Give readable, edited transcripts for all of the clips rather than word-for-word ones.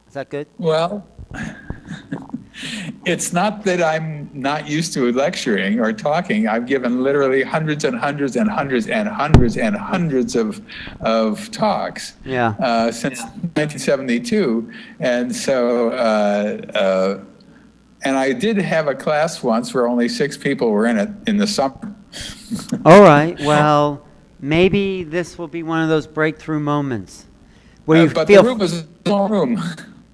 Is that good? Well, it's not that I'm not used to lecturing or talking. I've given literally hundreds and hundreds and hundreds and hundreds and hundreds of talks Yeah. since 1972. And so, and I did have a class once where only 6 people were in it in the summer. All right. Well, maybe this will be one of those breakthrough moments where you But feel the room was a small room.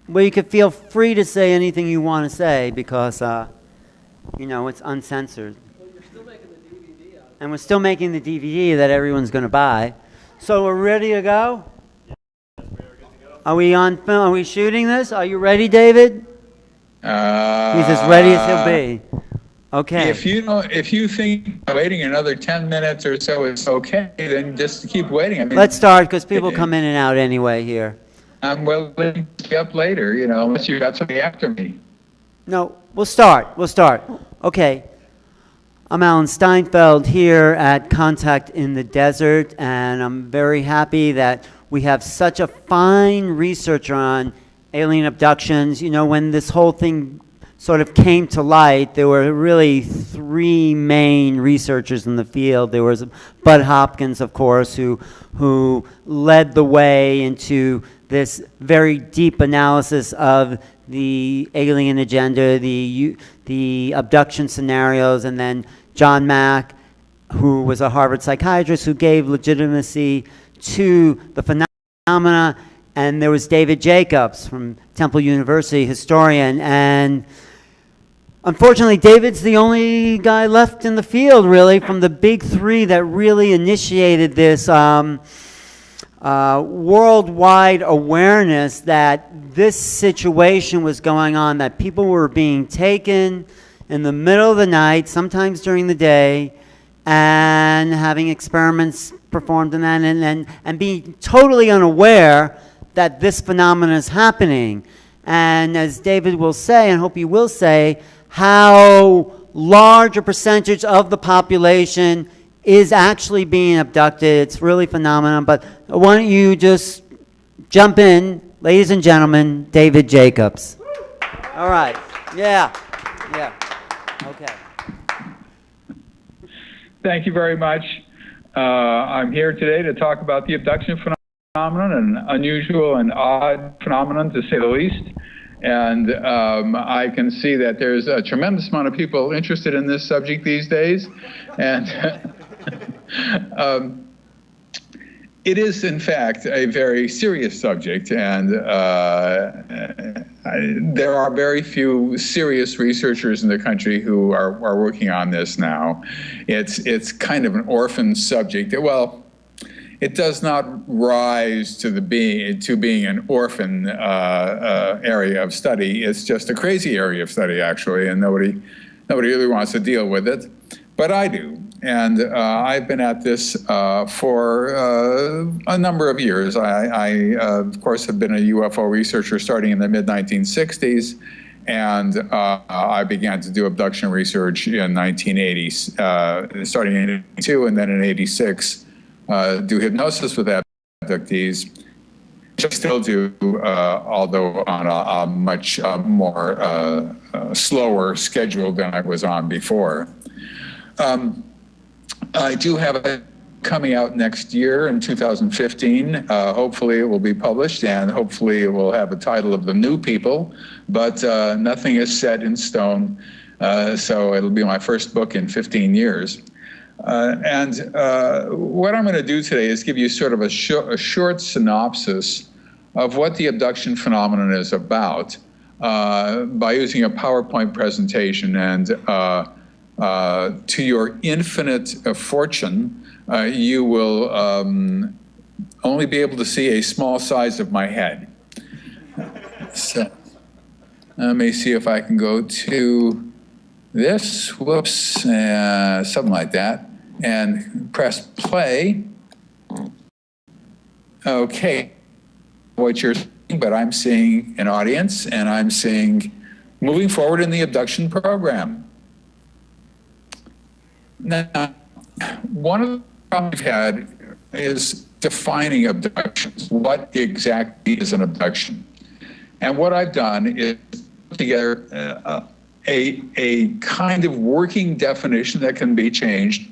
where you could feel free to say anything you want to say because it's uncensored. Well, you're still making the DVD out of it. And we're still making the DVD that everyone's going to buy. So we're ready to go? Are we on film? Are we shooting this? Are you ready, David? He's as ready as he'll be. Okay. If you think waiting another 10 minutes or so is okay, then just keep waiting. I mean, Let's start because people come in and out anyway here. I'm willing to be up later, unless you got something after me. No, we'll start. Okay. I'm Alan Steinfeld here at Contact in the Desert, and I'm very happy that we have such a fine researcher on alien abductions. When this whole thing sort of came to light, there were really 3 main researchers in the field. There was Bud Hopkins, of course, who led the way into this very deep analysis of the alien agenda, the abduction scenarios, and then John Mack, who was a Harvard psychiatrist who gave legitimacy to the phenomena, and there was David Jacobs from Temple University, historian, and unfortunately, David's the only guy left in the field, really, from the big 3 that really initiated this worldwide awareness that this situation was going on, that people were being taken in the middle of the night, sometimes during the day, and having experiments performed in that, and being totally unaware that this phenomenon is happening. And as David will say, and hope he will say, how large a percentage of the population is actually being abducted. It's really phenomenal. But why don't you just jump in, ladies and gentlemen, David Jacobs. All right. Yeah. Okay. Thank you very much. I'm here today to talk about the abduction phenomenon, an unusual and odd phenomenon, to say the least. And I can see that there's a tremendous amount of people interested in this subject these days. And it is, in fact, a very serious subject. And there are very few serious researchers in the country who are working on this now. It's kind of an orphan subject. Well, it does not rise to being an orphan area of study. It's just a crazy area of study, actually, and nobody really wants to deal with it. But I do, and I've been at this for a number of years. I of course, have been a UFO researcher starting in the mid-1960s, and I began to do abduction research in 1980s, starting in 82, and then in 86. Do hypnosis with abductees, which I still do, although on a much more slower schedule than I was on before. I do have a coming out next year in 2015. Hopefully it will be published, and hopefully it will have a title of The New People, but nothing is set in stone, so it'll be my first book in 15 years. What I'm going to do today is give you sort of a short synopsis of what the abduction phenomenon is about by using a PowerPoint presentation. And to your infinite fortune, you will only be able to see a small size of my head. So let me see if I can go to this, whoops, something like that, and press play. Okay, what you're seeing, but I'm seeing an audience, and I'm seeing moving forward in the abduction program. Now, one of the problems we've had is defining abductions. What exactly is an abduction? And what I've done is put together a kind of working definition that can be changed,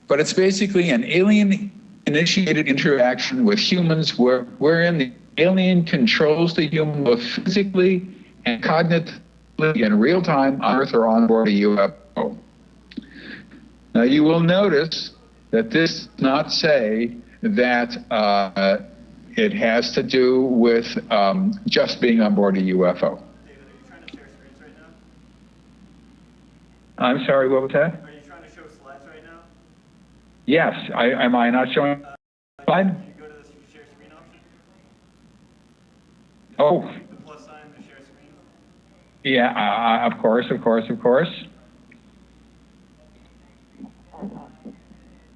but it's basically an alien-initiated interaction with humans wherein the alien controls the human both physically and cognitively in real time on Earth or on board a UFO. Now you will notice that this does not say that it has to do with just being on board a UFO. David, are you trying to share screens right now? I'm sorry, what was that? Are you trying to show slides right now? Yes, am I not showing slide? Can you go to the share screen option? Oh, The plus sign, the share screen? yeah, of course.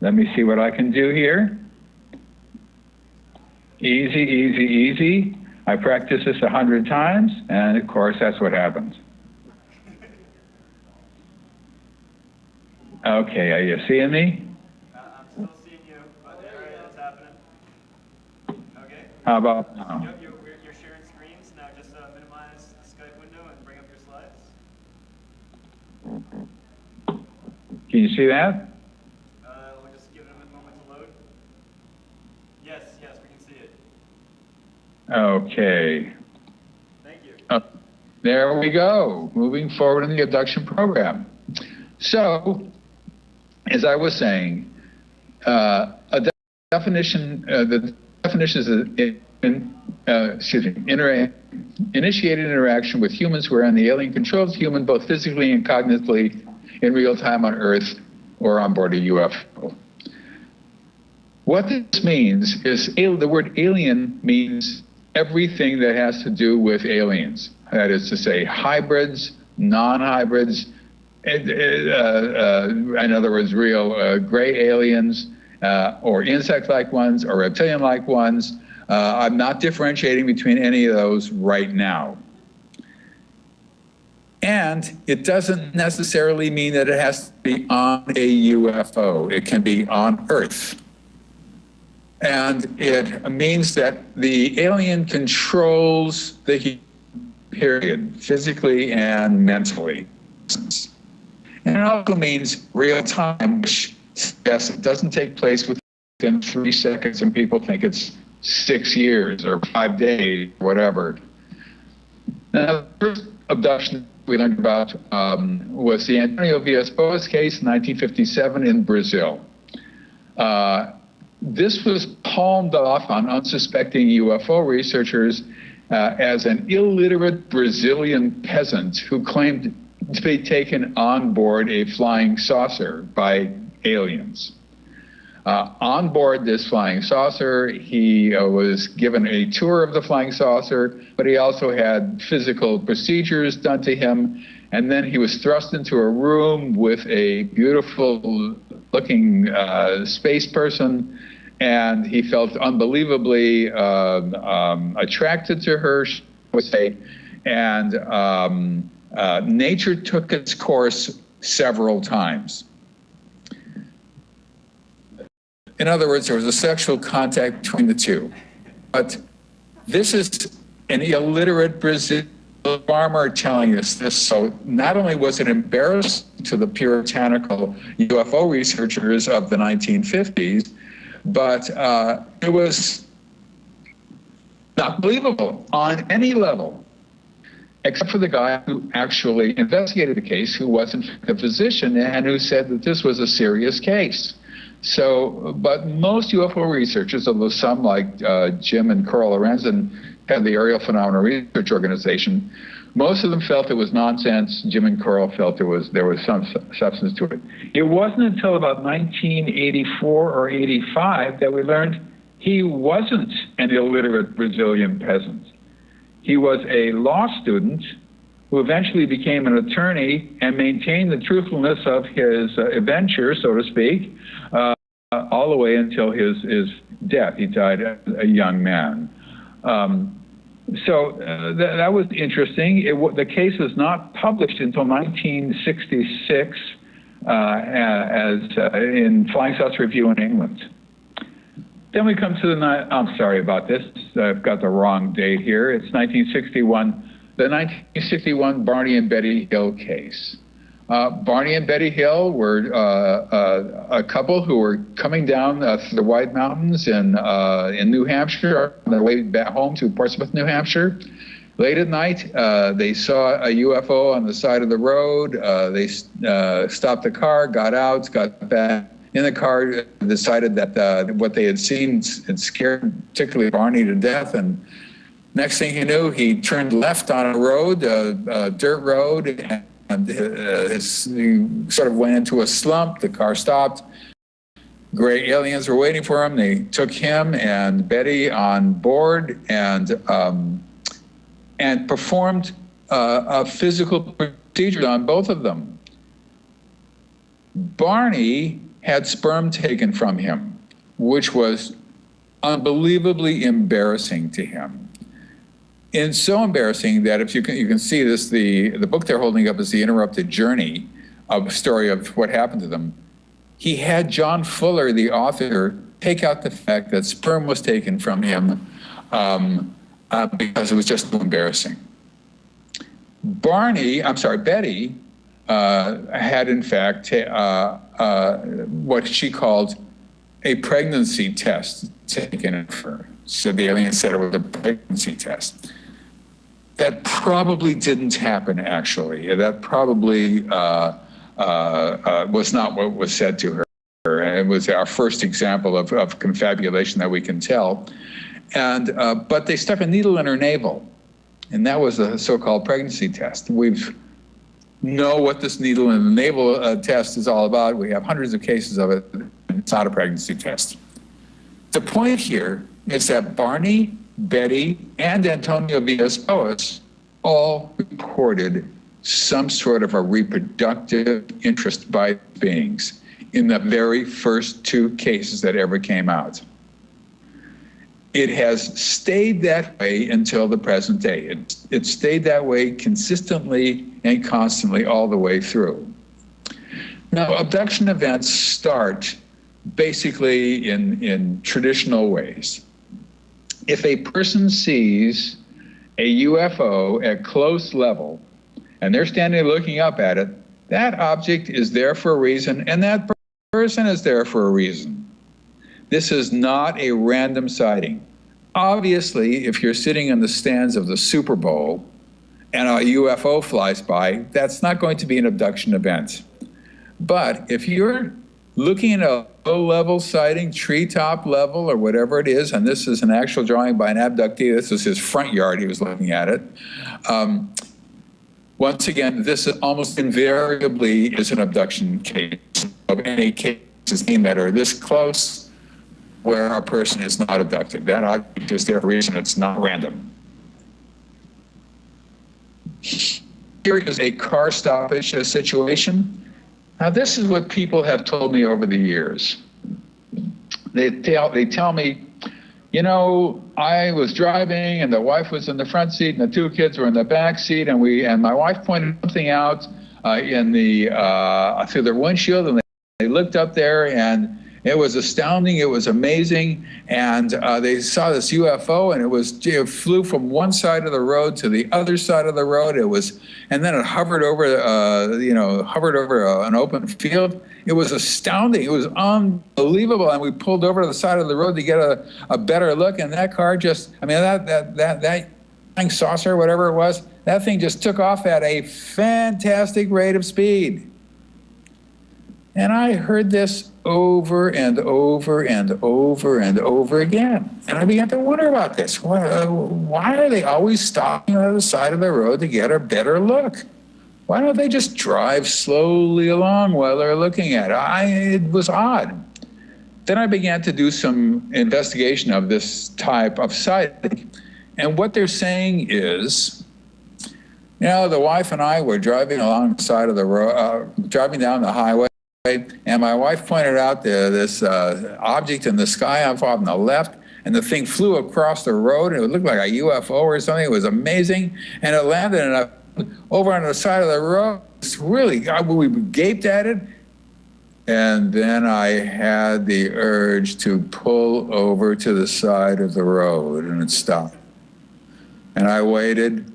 Let me see what I can do here. Easy. I practiced this 100 times, and of course, that's what happens. Okay, are you seeing me? I'm still seeing you, but it's happening. Okay. How about now? Yep, you're sharing screens. Now just minimize the Skype window and bring up your slides. Can you see that? We'll just give it a moment to load. Yes, we can see it. Okay. Thank you. There we go, moving forward in the abduction program. So, as I was saying, the definition is initiated interaction with humans wherein the alien controls the human both physically and cognitively in real time on Earth or on board a UFO. What this means is the word alien means everything that has to do with aliens. That is to say, hybrids, non-hybrids, in other words, real gray aliens, or insect-like ones, or reptilian-like ones. I'm not differentiating between any of those right now. And it doesn't necessarily mean that it has to be on a UFO. It can be on Earth. And it means that the alien controls the human, period, physically and mentally. And it also means real time, which, yes, it doesn't take place within 3 seconds, and people think it's 6 years or 5 days, whatever. Now, the first abduction we learned about was the Antonio Villas-Boas case in 1957 in Brazil. This was palmed off on unsuspecting UFO researchers as an illiterate Brazilian peasant who claimed to be taken on board a flying saucer by aliens. On board this flying saucer, he was given a tour of the flying saucer, but he also had physical procedures done to him. And then he was thrust into a room with a beautiful looking space person, and he felt unbelievably attracted to her, I would say, and nature took its course several times. In other words, there was a sexual contact between the two. But this is an illiterate Brazilian farmer telling us this, so not only was it embarrassing to the puritanical UFO researchers of the 1950s, but it was not believable on any level, except for the guy who actually investigated the case, who wasn't a physician and who said that this was a serious case. So, but most UFO researchers, although some like Jim and Carl Lorenzen had the Aerial Phenomena Research Organization, most of them felt it was nonsense. Jim and Carl felt there was some substance to it. It wasn't until about 1984 or 85 that we learned he wasn't an illiterate Brazilian peasant. He was a law student who eventually became an attorney and maintained the truthfulness of his adventure, so to speak, all the way until his death. He died as a young man. So that was interesting. The case was not published until 1966 as in Flying Saucer Review in England. Then we come to I'm sorry about this. I've got the wrong date here. It's 1961, the 1961 Barney and Betty Hill case. Barney and Betty Hill were a couple who were coming down through the White Mountains in New Hampshire on their way back home to Portsmouth, New Hampshire. Late at night, they saw a UFO on the side of the road. They stopped the car, got out, got back in the car, decided that what they had seen had scared particularly Barney to death. And next thing you knew, he turned left on a road, a dirt road, and he sort of went into a slump. The car stopped. Gray aliens were waiting for him. They took him and Betty on board and performed a physical procedure on both of them. Barney had sperm taken from him, which was unbelievably embarrassing to him. And so embarrassing that if you can see this, the book they're holding up is The Interrupted Journey, a story of what happened to them. He had John Fuller, the author, take out the fact that sperm was taken from him because it was just too embarrassing. Betty had in fact what she called a pregnancy test taken of her. So the alien said it was a pregnancy test. That probably didn't happen, actually. That probably was not what was said to her. It was our first example of confabulation that we can tell. And but they stuck a needle in her navel, and that was a so-called pregnancy test. We know what this needle in the navel test is all about. We have hundreds of cases of it. It's not a pregnancy test. The point here is that Barney, Betty, and Antonio Villas-Boas all reported some sort of a reproductive interest by beings in the very first two cases that ever came out. It has stayed that way until the present day. It stayed that way consistently and constantly all the way through. Now, abduction events start basically in traditional ways. If a person sees a UFO at close level and they're standing looking up at it, that object is there for a reason, and that person is there for a reason. This is not a random sighting. Obviously, if you're sitting in the stands of the Super Bowl and a UFO flies by, that's not going to be an abduction event. But if you're looking at a low-level sighting, treetop level or whatever it is, and this is an actual drawing by an abductee, this is his front yard, he was looking at it. Once again, this almost invariably is an abduction case of any cases that are this close where a person is not abducted. That object is there for a reason, it's not random. Here is a car stoppage situation. Now, this is what people have told me over the years. They tell me, you know, I was driving and the wife was in the front seat and the two kids were in the back seat, and my wife pointed something out through their windshield, and they looked up there, and it was astounding, it was amazing, and they saw this UFO, and it flew from one side of the road to the other side of the road. And then it hovered over, an open field. It was astounding. It was unbelievable. And we pulled over to the side of the road to get a better look, and that car that flying saucer, whatever it was, that thing just took off at a fantastic rate of speed. And I heard this over and over and over and over again. And I began to wonder about this. Why are they always stopping on the side of the road to get a better look? Why don't they just drive slowly along while they're looking at it? It was odd. Then I began to do some investigation of this type of sighting. And what they're saying is, you know, the wife and I were driving along the side of the road, driving down the highway, and my wife pointed out this object in the sky off on the left, and the thing flew across the road, and it looked like a UFO or something. It was amazing, and it landed over on the side of the road. It's really, we gaped at it, And then I had the urge to pull over to the side of the road, and it stopped. And I waited,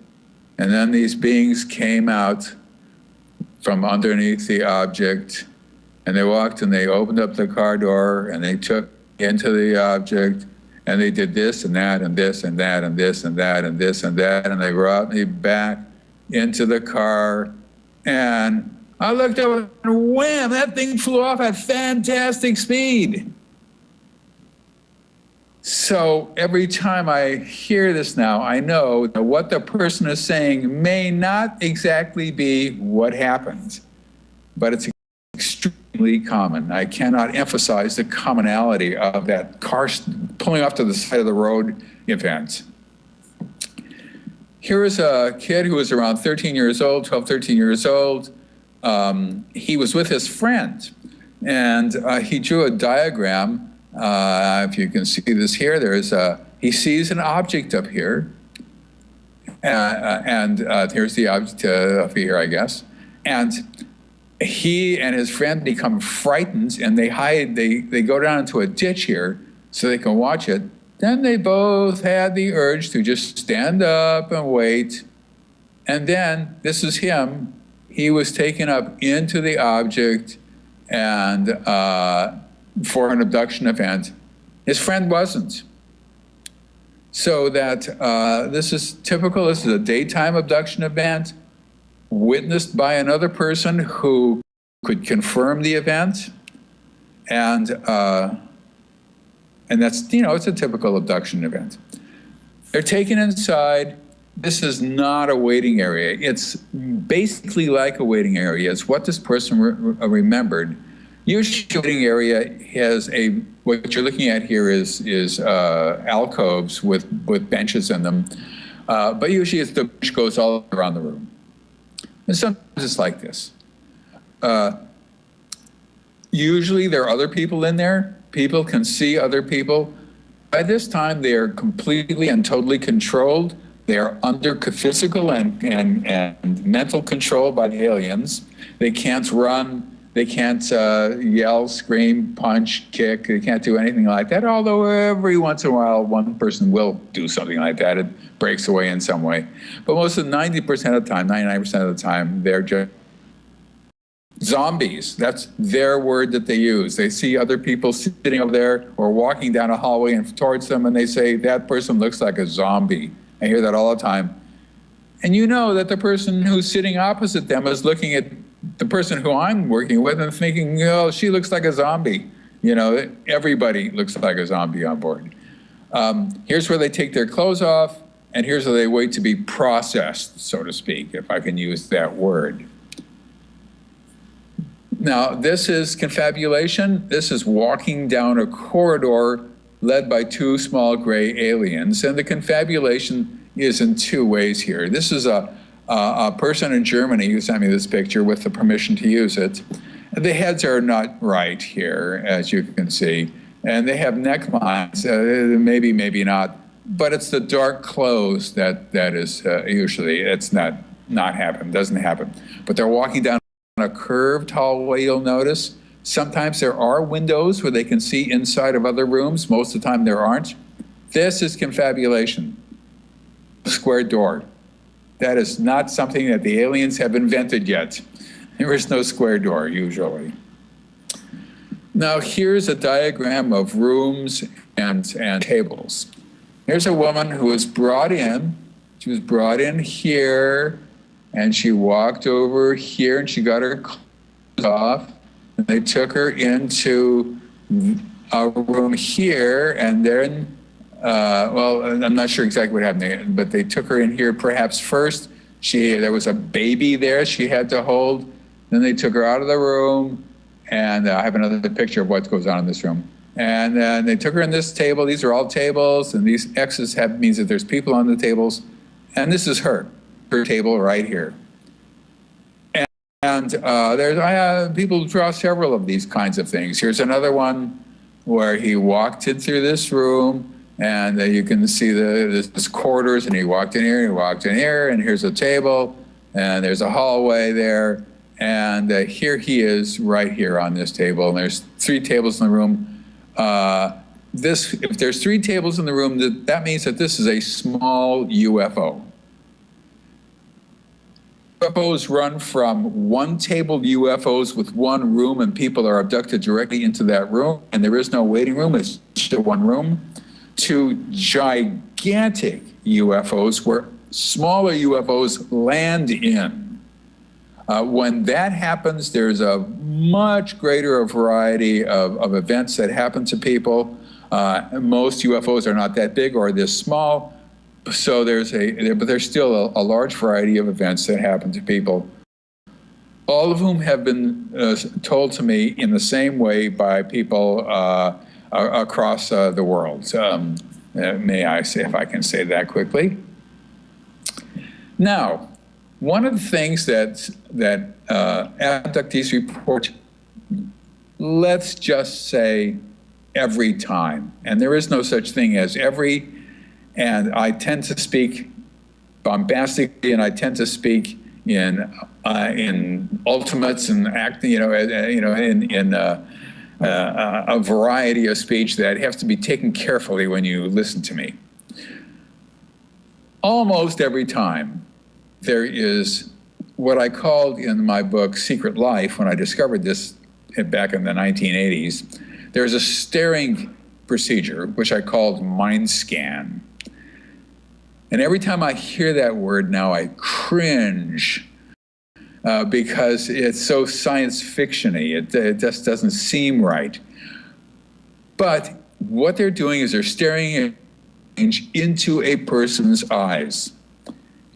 and then these beings came out from underneath the object, and they walked and they opened up the car door and they took into the object, and they did this and that and this and that and this and that and this and that, and they brought me back into the car, and I looked up and wham, that thing flew off at fantastic speed. So every time I hear this now, I know that what the person is saying may not exactly be what happened, but it's extremely common. I cannot emphasize the commonality of that car pulling off to the side of the road event. Here is a kid who was around 13 years old, 12, 13 years old. He was with his friend, and he drew a diagram. If you can see this here, he sees an object up here, and here's the object up here, I guess. And he and his friend become frightened, and they hide. They go down into a ditch here so they can watch it. Then they both had the urge to just stand up and wait. And then this is him. He was taken up into the object and for an abduction event. His friend wasn't. So that this is typical. This is a daytime abduction event witnessed by another person who could confirm the event. And that's, it's a typical abduction event. They're taken inside. This is not a waiting area. It's basically like a waiting area. It's what this person remembered. Usually a waiting area has what you're looking at here is alcoves with benches in them. But usually the bench goes all around the room. And sometimes it's like this. Usually there are other people in there. People can see other people. By this time, they are completely and totally controlled. They are under physical and mental control by the aliens. They can't run. They can't yell, scream, punch, kick. They can't do anything like that, although every once in a while, one person will do something like that. It breaks away in some way. But most of 90% of the time, 99% of the time, they're just zombies. That's their word that they use. They see other people sitting over there or walking down a hallway and towards them, and they say, that person looks like a zombie. I hear that all the time. And you know that the person who's sitting opposite them is looking at the person who I'm working with and thinking, oh, she looks like a zombie. Everybody looks like a zombie on board. Here's where they take their clothes off, and here's where they wait to be processed, so to speak, if I can use that word. Now, this is confabulation. This is walking down a corridor led by two small gray aliens. And the confabulation is in two ways here. This is a person in Germany who sent me this picture with the permission to use it. The heads are not right here, as you can see. And they have necklines, maybe, maybe not. But it's the dark clothes that is usually, it's not happen, doesn't happen. But they're walking down a curved hallway, you'll notice. Sometimes there are windows where they can see inside of other rooms. Most of the time there aren't. This is confabulation. Square door. That is not something that the aliens have invented yet. There is no square door, usually. Now here's a diagram of rooms and tables. Here's a woman who was brought in. She was brought in here, and she walked over here, and she got her clothes off, and they took her into a room here, and then, well, I'm not sure exactly what happened, but they took her in here perhaps first. There was a baby there she had to hold. Then they took her out of the room, and I have another picture of what goes on in this room. And then they took her in this table. These are all tables, and these X's means that there's people on the tables. And this is her table right here. And people draw several of these kinds of things. Here's another one where he walked in through this room, and you can see this corridors, and he walked in here, and he walked in here, and here's a table, and there's a hallway there, And here he is right here on this table. And there's 3 tables in the room. If there's 3 tables in the room, that means that this is a small UFO. UFOs run from one-tabled UFOs with one room, and people are abducted directly into that room, and there is no waiting room, it's just one room, to gigantic UFOs where smaller UFOs land in. When that happens, there's a much greater variety of events that happen to people. Most UFOs are not that big or this small, so but there's still a large variety of events that happen to people, all of whom have been told to me in the same way by people across the world. May I say, if I can say that quickly? Now, one of the things that abductees report, let's just say every time, and there is no such thing as every, and I tend to speak bombastically, and I tend to speak in ultimates and in a variety of speech that has to be taken carefully when you listen to me. Almost every time there is what I called in my book Secret Life, when I discovered this back in the 1980s, there's a staring procedure which I called mind scan. And every time I hear that word now, I cringe because it's so science fiction-y. It just doesn't seem right. But what they're doing is they're staring into a person's eyes.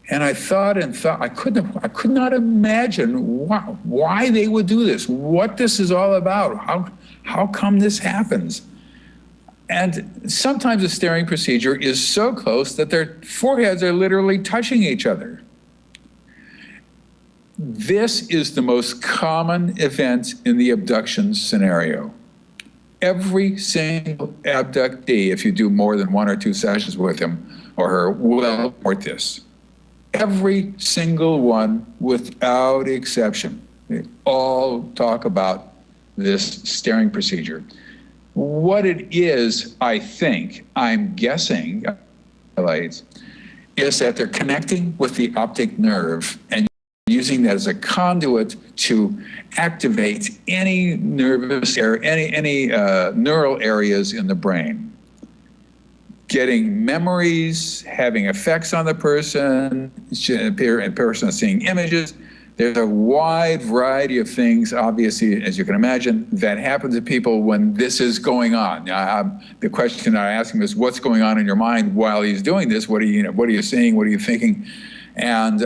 And I thought, I could not imagine why they would do this, what this is all about, how come this happens. And sometimes the staring procedure is so close that their foreheads are literally touching each other. This is the most common event in the abduction scenario. Every single abductee, if you do more than 1 or 2 sessions with him or her, will report this. Every single one, without exception. They all talk about this staring procedure. What it is, I'm guessing, is that they're connecting with the optic nerve and using that as a conduit to activate any nervous area, any neural areas in the brain. Getting memories, having effects on the person, a person is seeing images. There's a wide variety of things, obviously, as you can imagine, that happen to people when this is going on. The question I ask him is, what's going on in your mind while he's doing this? What are you seeing? What are you thinking? And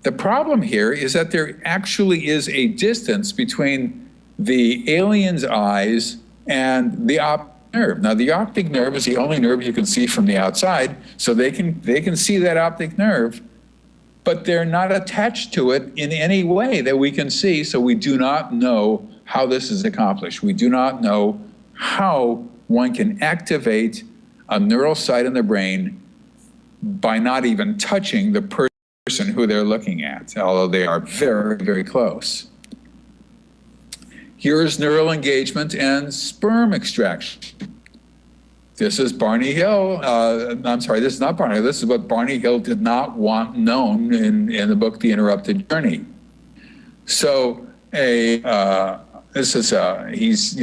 the problem here is that there actually is a distance between the alien's eyes and the optic nerve. Now, the optic nerve is the only nerve you can see from the outside, so they can see that optic nerve, but they're not attached to it in any way that we can see, so we do not know how this is accomplished. We do not know how one can activate a neural site in the brain by not even touching the person who they're looking at, although they are very, very close. Here is neural engagement and sperm extraction. This is Barney Hill. I'm sorry, this is not Barney Hill. This is what Barney Hill did not want known in the book, The Interrupted Journey. So you'll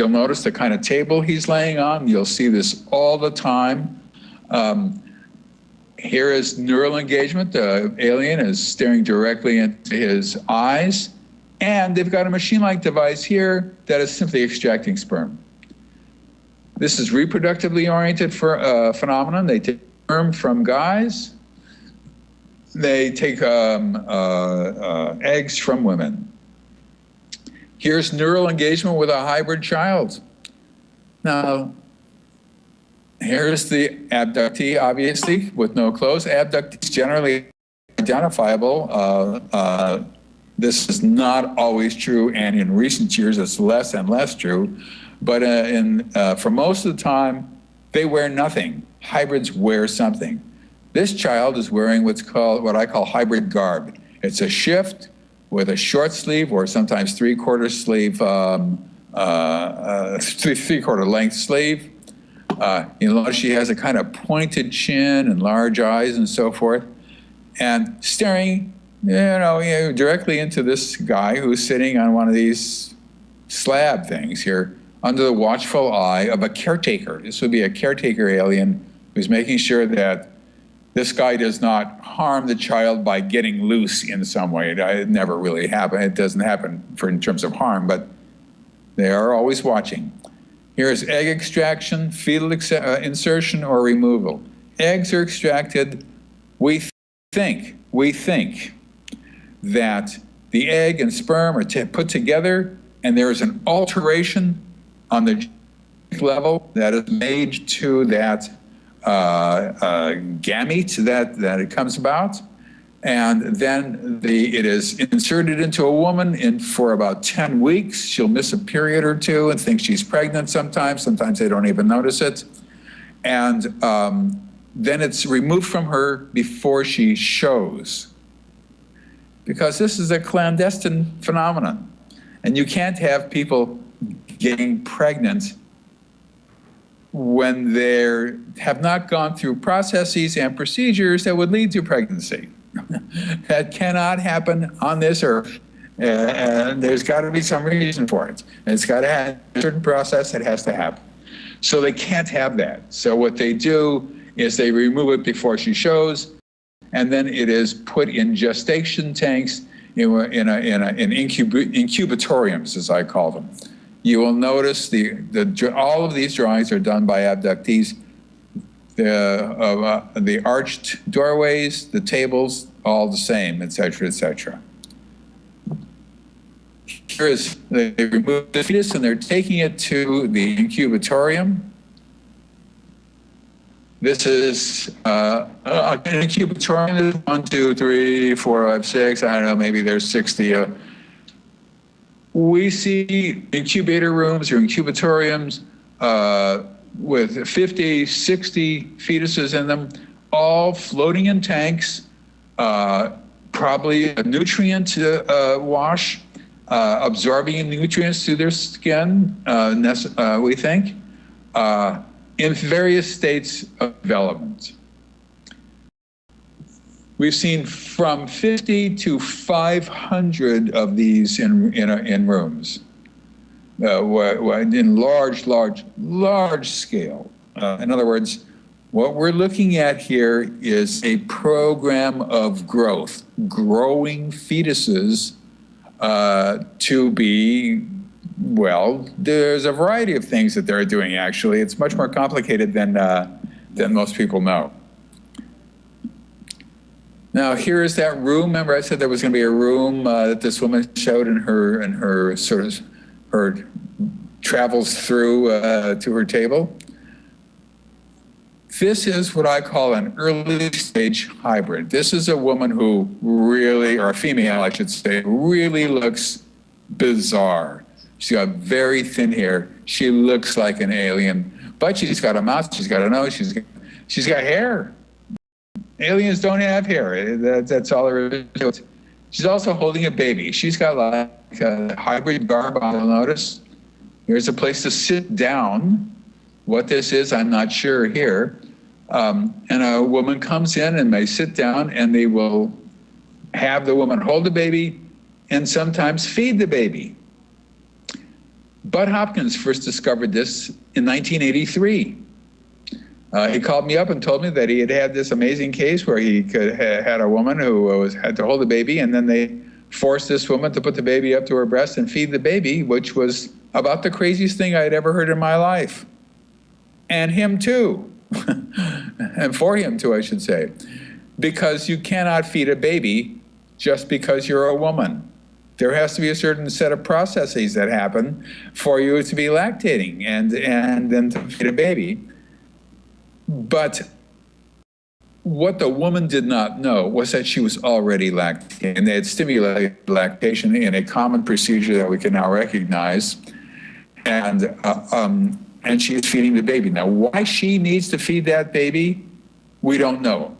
notice the kind of table he's laying on. You'll see this all the time. Here is neural engagement. The alien is staring directly into his eyes. And they've got a machine-like device here that is simply extracting sperm. This is reproductively oriented phenomenon. They take sperm from guys. They take eggs from women. Here's neural engagement with a hybrid child. Now, here's the abductee, obviously, with no clothes. Abductees generally identifiable. This is not always true, and in recent years, it's less and less true. But for most of the time, they wear nothing. Hybrids wear something. This child is wearing what I call hybrid garb. It's a shift with a short sleeve or sometimes three-quarter sleeve, three-quarter length sleeve. You'll notice she has a kind of pointed chin and large eyes and so forth, and staring, directly into this guy who's sitting on one of these slab things here under the watchful eye of a caretaker. This would be a caretaker alien who's making sure that this guy does not harm the child by getting loose in some way. It never really happens. It doesn't happen in terms of harm, but they are always watching. Here is egg extraction, fetal insertion, or removal. Eggs are extracted. We think that the egg and sperm are put together, and there is an alteration on the genetic level that is made to that gamete that it comes about, and then it is inserted into a woman for about 10 weeks. She'll miss a period or two and think she's pregnant sometimes. Sometimes they don't even notice it. And then it's removed from her before she shows, because this is a clandestine phenomenon. And you can't have people getting pregnant when they have not gone through processes and procedures that would lead to pregnancy. That cannot happen on this earth. And there's got to be some reason for it. And it's got to have a certain process that has to happen. So they can't have that. So what they do is they remove it before she shows, and then it is put in gestation tanks in incubatoriums, as I call them. You will notice all of these drawings are done by abductees. The arched doorways, the tables, all the same, et cetera, et cetera. Here is, they remove the fetus and they're taking it to the incubatorium. This is an incubatorium. There's 1, 2, 3, 4, 5, 6. I don't know, maybe there's 60. We see incubator rooms or incubatoriums with 50, 60 fetuses in them, all floating in tanks, probably a nutrient wash, absorbing nutrients through their skin, we think, in various states of development. We've seen from 50 to 500 of these in rooms, in large scale. In other words, what we're looking at here is a program of growth, growing fetuses to be, well, there's a variety of things that they're doing, actually. It's much more complicated than most people know. Now, here is that room. Remember, I said there was going to be a room that this woman showed in her sort of her travels through to her table. This is what I call an early stage hybrid. This is a woman who really, or a female, I should say, really looks bizarre. She's got very thin hair. She looks like an alien, but she's got a mouth. She's got a nose. She's got hair. Aliens don't have hair. That's all there is to it. She's also holding a baby. She's got like a hybrid garb on, you'll notice. Here's a place to sit down. What this is, I'm not sure here. And a woman comes in and they sit down and they will have the woman hold the baby and sometimes feed the baby. Bud Hopkins first discovered this in 1983. He called me up and told me that he had this amazing case where he had a woman who had to hold the baby, and then they forced this woman to put the baby up to her breast and feed the baby, which was about the craziest thing I had ever heard in my life. And him too. And for him too, I should say. Because you cannot feed a baby just because you're a woman. There has to be a certain set of processes that happen for you to be lactating and then to feed a baby. But what the woman did not know was that she was already lactating, and they had stimulated lactation in a common procedure that we can now recognize. And she is feeding the baby. Now, why she needs to feed that baby, we don't know.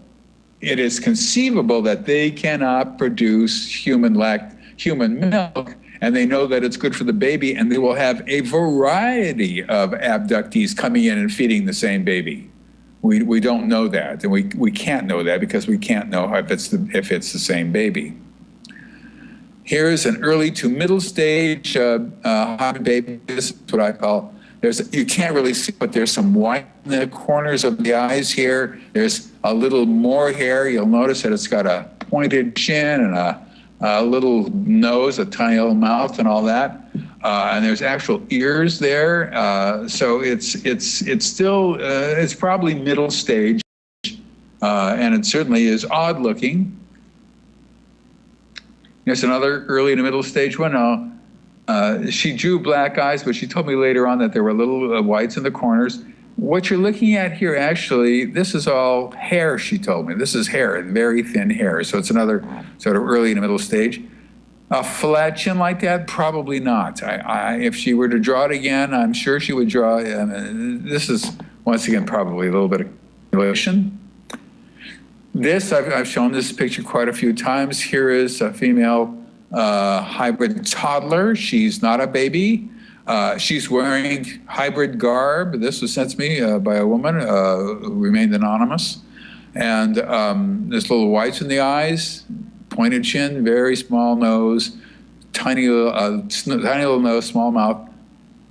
It is conceivable that they cannot produce human human milk, and they know that it's good for the baby, and they will have a variety of abductees coming in and feeding the same baby. We don't know that, and we can't know that because we can't know if it's the same baby. Here's an early to middle stage hybrid baby. This is what I call, you can't really see, but there's some white in the corners of the eyes here. There's a little more hair. You'll notice that it's got a pointed chin and a little nose, a tiny little mouth and all that. And there's actual ears there. So it's still, it's probably middle stage. And it certainly is odd looking. Here's another early to middle stage one. Now, she drew black eyes, but she told me later on that there were little whites in the corners. What you're looking at here, actually, this is all hair, she told me. This is hair, very thin hair. So it's another sort of early to middle stage. A flat chin like that? Probably not. If she were to draw it again, I'm sure she would draw. This is, once again, probably a little bit of manipulation. This, I've shown this picture quite a few times. Here is a female hybrid toddler. She's not a baby. She's wearing hybrid garb. This was sent to me by a woman who remained anonymous. And there's little whites in the eyes, pointed chin, very small nose, tiny little nose, small mouth,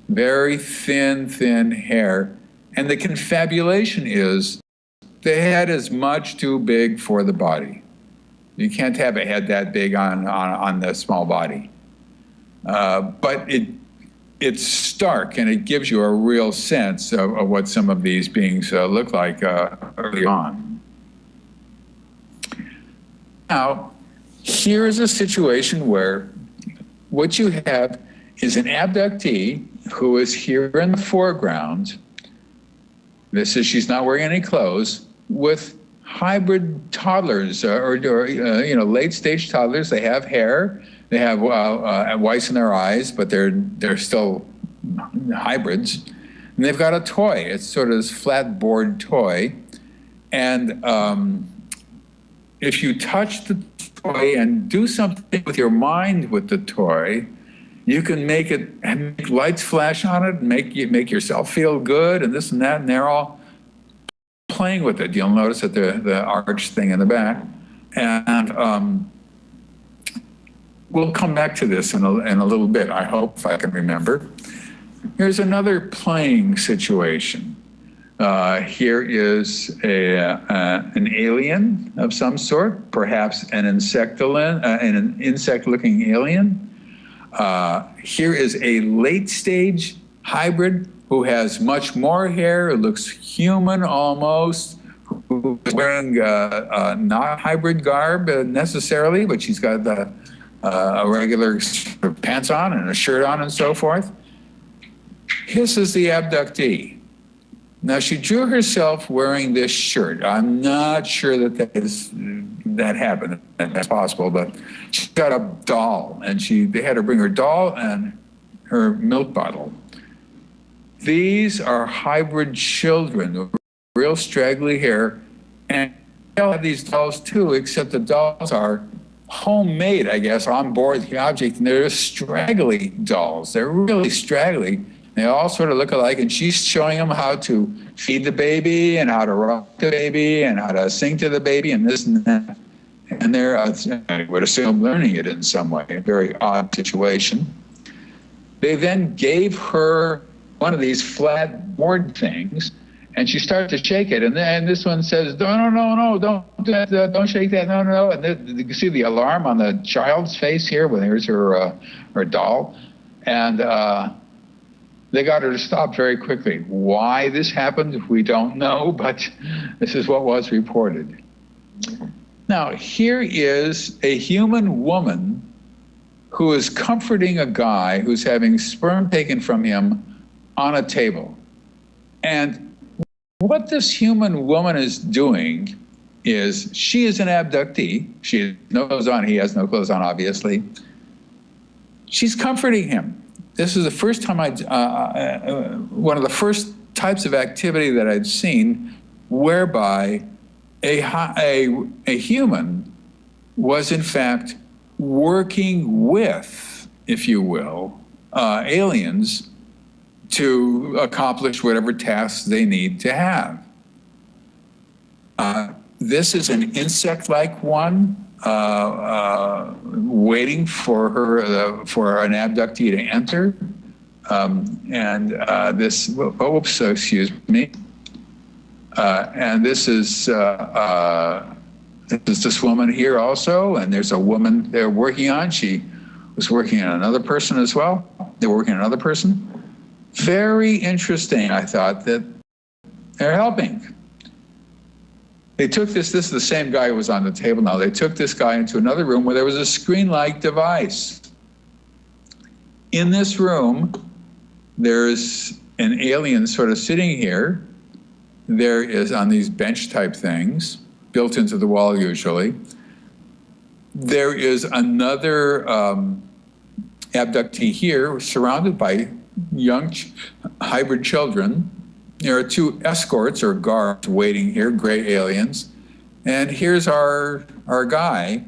very thin hair. And the confabulation is the head is much too big for the body. You can't have a head that big on the small body. But it's stark, and it gives you a real sense of what some of these beings look like early on. Now, here is a situation where what you have is an abductee who is here in the foreground. This is, she's not wearing any clothes, with hybrid toddlers or late stage toddlers. They have hair, they have whites in their eyes, but they're still hybrids. And they've got a toy. It's sort of this flat board toy. And if you touch the toy and do something with your mind with the toy, you can make it and make lights flash on it and make yourself feel good and this and that, and they're all playing with it. You'll notice that the arch thing in the back. And we'll come back to this in a little bit, I hope, if I can remember. Here's another playing situation. Here is an alien of some sort, perhaps an insect-looking alien. Here is a late-stage hybrid who has much more hair, it looks human almost, who is wearing not hybrid garb necessarily, but she's got a regular pants on and a shirt on and so forth. This is the abductee. Now, she drew herself wearing this shirt. I'm not sure that happened. That's possible, but she got a doll, and they had to bring her doll and her milk bottle. These are hybrid children, real straggly hair, and they'll have these dolls too, except the dolls are homemade, I guess, on board the object, and they're straggly dolls. They're really straggly. They all sort of look alike, and she's showing them how to feed the baby and how to rock the baby and how to sing to the baby and this and that. And they're, I would assume, learning it in some way, a very odd situation. They then gave her one of these flat board things, and she started to shake it. And then this one says, no, don't do that, don't shake that, no. And then you can see the alarm on the child's face here when here's her doll. And they got her to stop very quickly. Why this happened, we don't know, but this is what was reported. Now, here is a human woman who is comforting a guy who's having sperm taken from him on a table. And what this human woman is doing is, she is an abductee. She has no clothes on, he has no clothes on, obviously. She's comforting him. This is the first time one of the first types of activity that I'd seen whereby a human was in fact working with, if you will, aliens to accomplish whatever tasks they need to have. This is an insect-like one, waiting for her, for an abductee to enter. Oops, excuse me. And this is this woman here also, and there's a woman they're working on. She was working on another person as well. They're working on another person. Very interesting, I thought, that they're helping. They took this is the same guy who was on the table now. They took this guy into another room where there was a screen-like device. In this room, there's an alien sort of sitting here. There is on these bench type things, built into the wall usually. There is another abductee here surrounded by young hybrid children. There are two escorts or guards waiting here, gray aliens. And here's our guy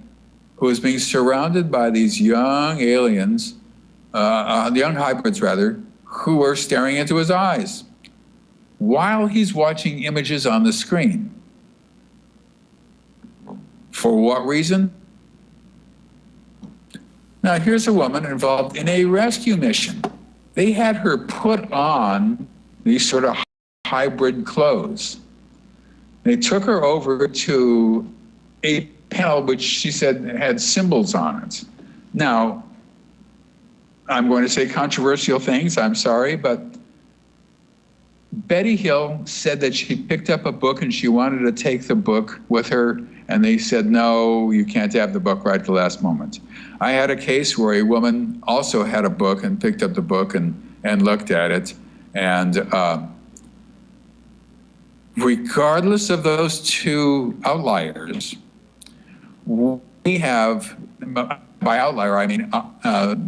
who is being surrounded by these young aliens, young hybrids rather, who are staring into his eyes while he's watching images on the screen. For what reason? Now, here's a woman involved in a rescue mission. They had her put on these sort of hybrid clothes. They took her over to a panel which she said had symbols on it. Now, I'm going to say controversial things, I'm sorry, but Betty Hill said that she picked up a book and she wanted to take the book with her, and they said, no, you can't have the book right at the last moment. I had a case where a woman also had a book and picked up the book and looked at it, and regardless of those two outliers, we have, by outlier I mean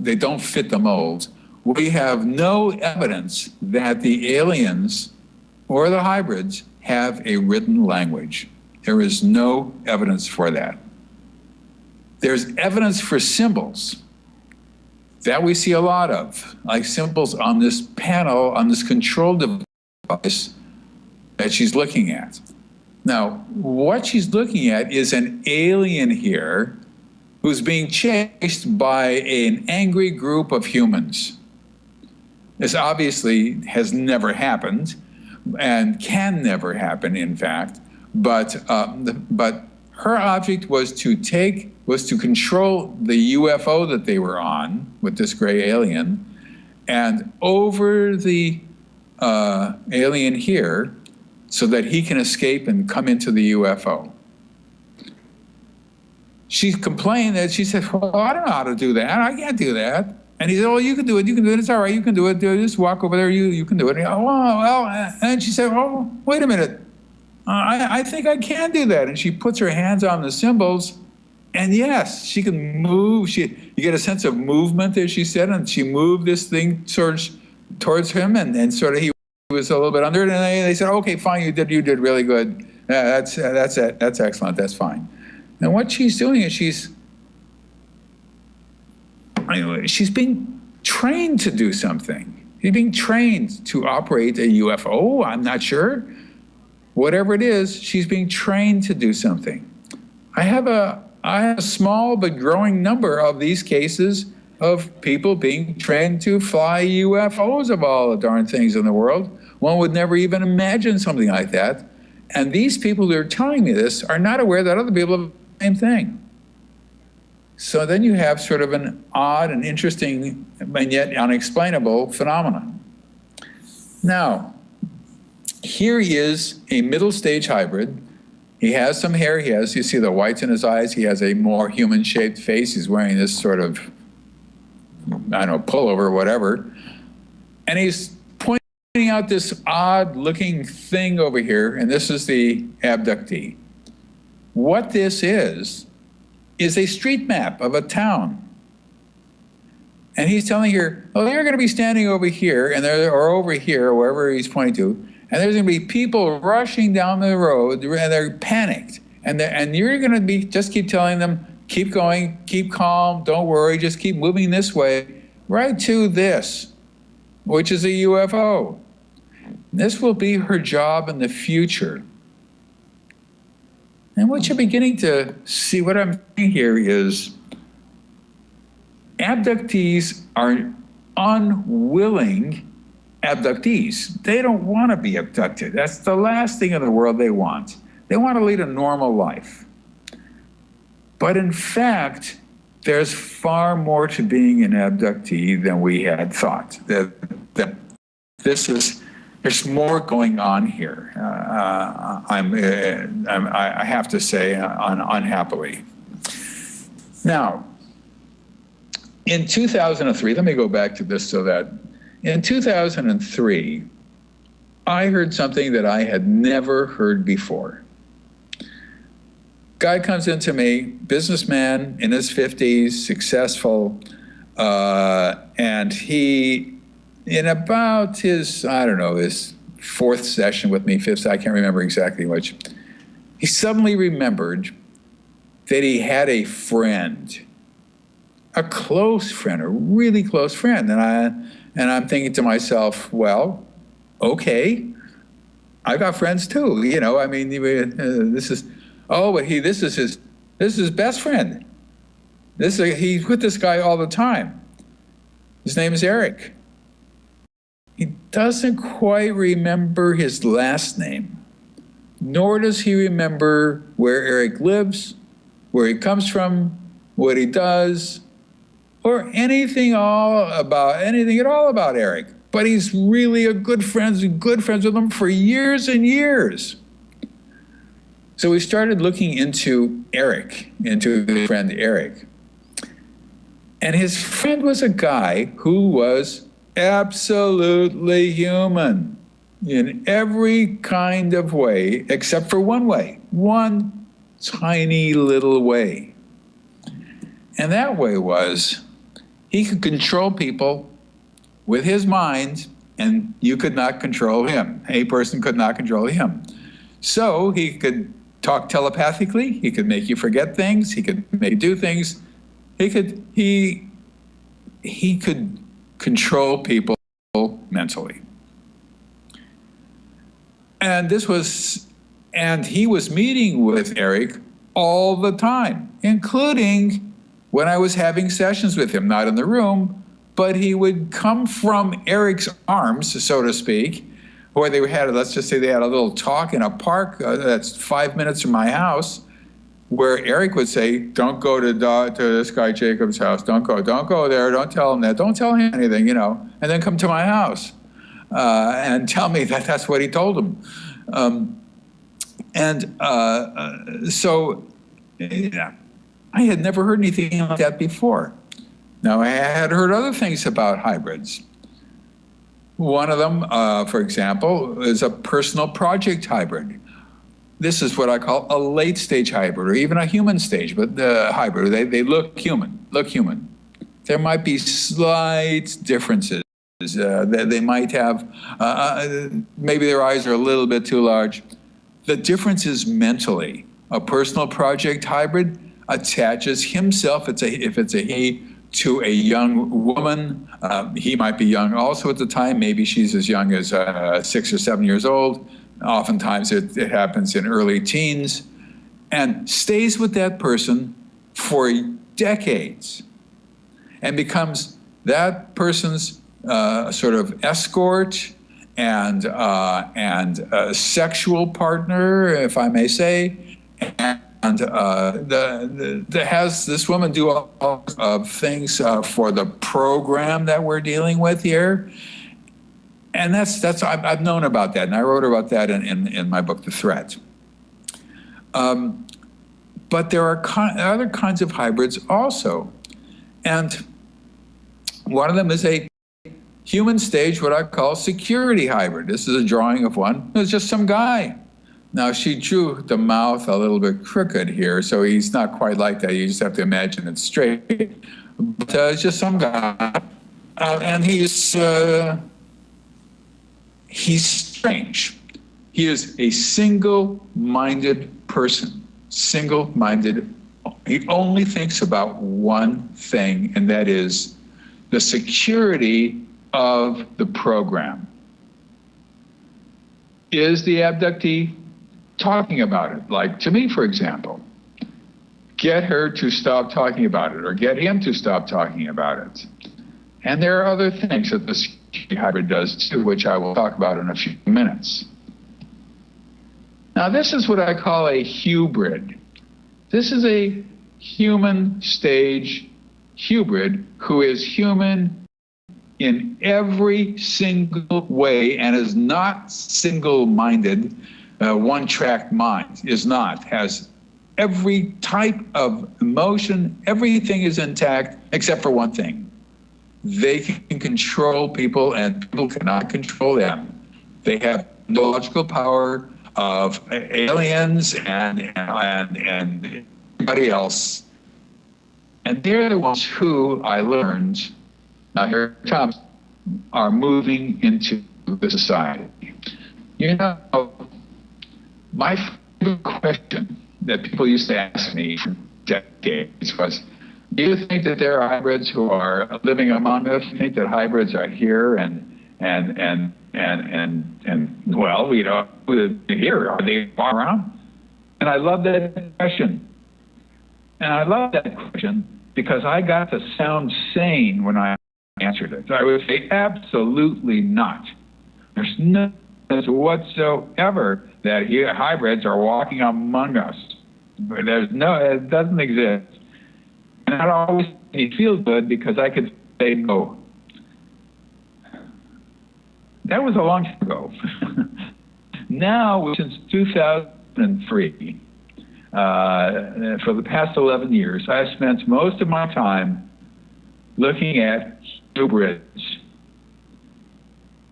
they don't fit the mold, we have no evidence that the aliens or the hybrids have a written language. There is no evidence for that. There's evidence for symbols that we see a lot of, like symbols on this panel, on this control device that she's looking at. Now, what she's looking at is an alien here who's being chased by an angry group of humans. This obviously has never happened and can never happen, in fact, but her object was to control the UFO that they were on with this gray alien, and over the alien here so that he can escape and come into the UFO. She complained that she said, well, I don't know how to do that. I can't do that. And he said, oh, you can do it. You can do it. It's all right. You can do it. Just walk over there. You can do it. And, and she said, oh, wait a minute. I think I can do that. And she puts her hands on the symbols. And yes, she can move. You get a sense of movement, as she said. And she moved this thing towards him. And sort of he was a little bit under it. And they said, okay, fine. You did really good. That's excellent. That's fine. And what she's doing is she's being trained to do something. She's being trained to operate a UFO, I'm not sure. Whatever it is, she's being trained to do something. I have a small but growing number of these cases of people being trained to fly UFOs, of all the darn things in the world. One would never even imagine something like that. And these people who are telling me this are not aware that other people have the same thing. So then you have sort of an odd and interesting and yet unexplainable phenomenon. Now, here he is, a middle stage hybrid. He has some hair. You see the whites in his eyes. He has a more human shaped face. He's wearing this sort of, I don't know, pullover or whatever. And he's pointing out this odd looking thing over here. And this is the abductee. What this is a street map of a town. And he's telling her, oh, they're going to be standing over here or over here, or wherever he's pointing to, and there's going to be people rushing down the road, and they're panicked. And you're going to just keep telling them, keep going, keep calm, don't worry, just keep moving this way, right to this, which is a UFO. This will be her job in the future. And what you're beginning to see, what I'm saying here is abductees are unwilling abductees. They don't want to be abducted. That's the last thing in the world they want. They want to lead a normal life. But in fact, there's far more to being an abductee than we had thought. That there's more going on here. I have to say, unhappily. Now, in 2003, let me go back to this so that in 2003, I heard something that I had never heard before. Guy comes into me, businessman in his 50s, successful, and he, in about his, I don't know, his fourth session with me, fifth, I can't remember exactly which, he suddenly remembered that he had a friend, a close friend, a really close friend. And I'm thinking to myself, well, okay, I got friends too. You know, I mean, this is his best friend. He's with this guy all the time. His name is Eric. He doesn't quite remember his last name, nor does he remember where Eric lives, where he comes from, what he does, or anything at all about Eric. But he's really good friends with him for years and years. So we started looking into Eric, into his friend Eric. And his friend was a guy who was absolutely human in every kind of way, except for one way, one tiny little way. And that way was, he could control people with his mind, and you could not control him. A person could not control him. So he could talk telepathically, he could make you forget things, he could make you do things, he could control people mentally. And he was meeting with Eric all the time, including when I was having sessions with him, not in the room, but he would come from Eric's arms, so to speak, where let's just say they had a little talk in a park that's 5 minutes from my house, where Eric would say, don't go to this guy Jacob's house, don't go there, don't tell him that, don't tell him anything, and then come to my house and tell me that that's what he told him. So I had never heard anything like that before. Now, I had heard other things about hybrids. One of them, for example, is a personal project hybrid. This is what I call a late stage hybrid, or even a human stage, but the hybrid, they look human. There might be slight differences. They might have, maybe their eyes are a little bit too large. The difference is mentally. A personal project hybrid attaches himself, if it's a he, to a young woman. He might be young also at the time. Maybe she's as young as 6 or 7 years old. Oftentimes it happens in early teens, and stays with that person for decades and becomes that person's sort of escort and sexual partner, if I may say. And has this woman do all of things for the program that we're dealing with here. And I've known about that, and I wrote about that in my book, The Threat. But there are other kinds of hybrids also. And one of them is a human stage, what I call security hybrid. This is a drawing of one. It's just some guy. Now, she drew the mouth a little bit crooked here, so he's not quite like that. You just have to imagine it's straight. But it's just some guy. And he's strange. He is a single-minded person, single-minded He only thinks about one thing, and that is the security of the program. Is the abductee talking about it? Like to me, for example, get her to stop talking about it, or get him to stop talking about it. And there are other things that the security hybrid does too, which I will talk about in a few minutes. Now, this is what I call a hybrid. This is a human stage hybrid who is human in every single way and is not single-minded, one-track mind, is not, has every type of emotion, everything is intact except for one thing. They can control people and people cannot control them. They have no logical power of aliens and everybody else. And they're the ones who I learned, now here it comes, are moving into the society. You know, my favorite question that people used to ask me for decades was, do you think that there are hybrids who are living among us? Do you think that hybrids are here and well, you know, here, are they far around? And I love that question. And I love that question because I got to sound sane when I answered it. I would say absolutely not. There's no evidence whatsoever that hybrids are walking among us. There's no, it doesn't exist. And that always made me feel good because I could say no. That was a long time ago. Now, since 2003, for the past 11 years, I've spent most of my time looking at hybrids.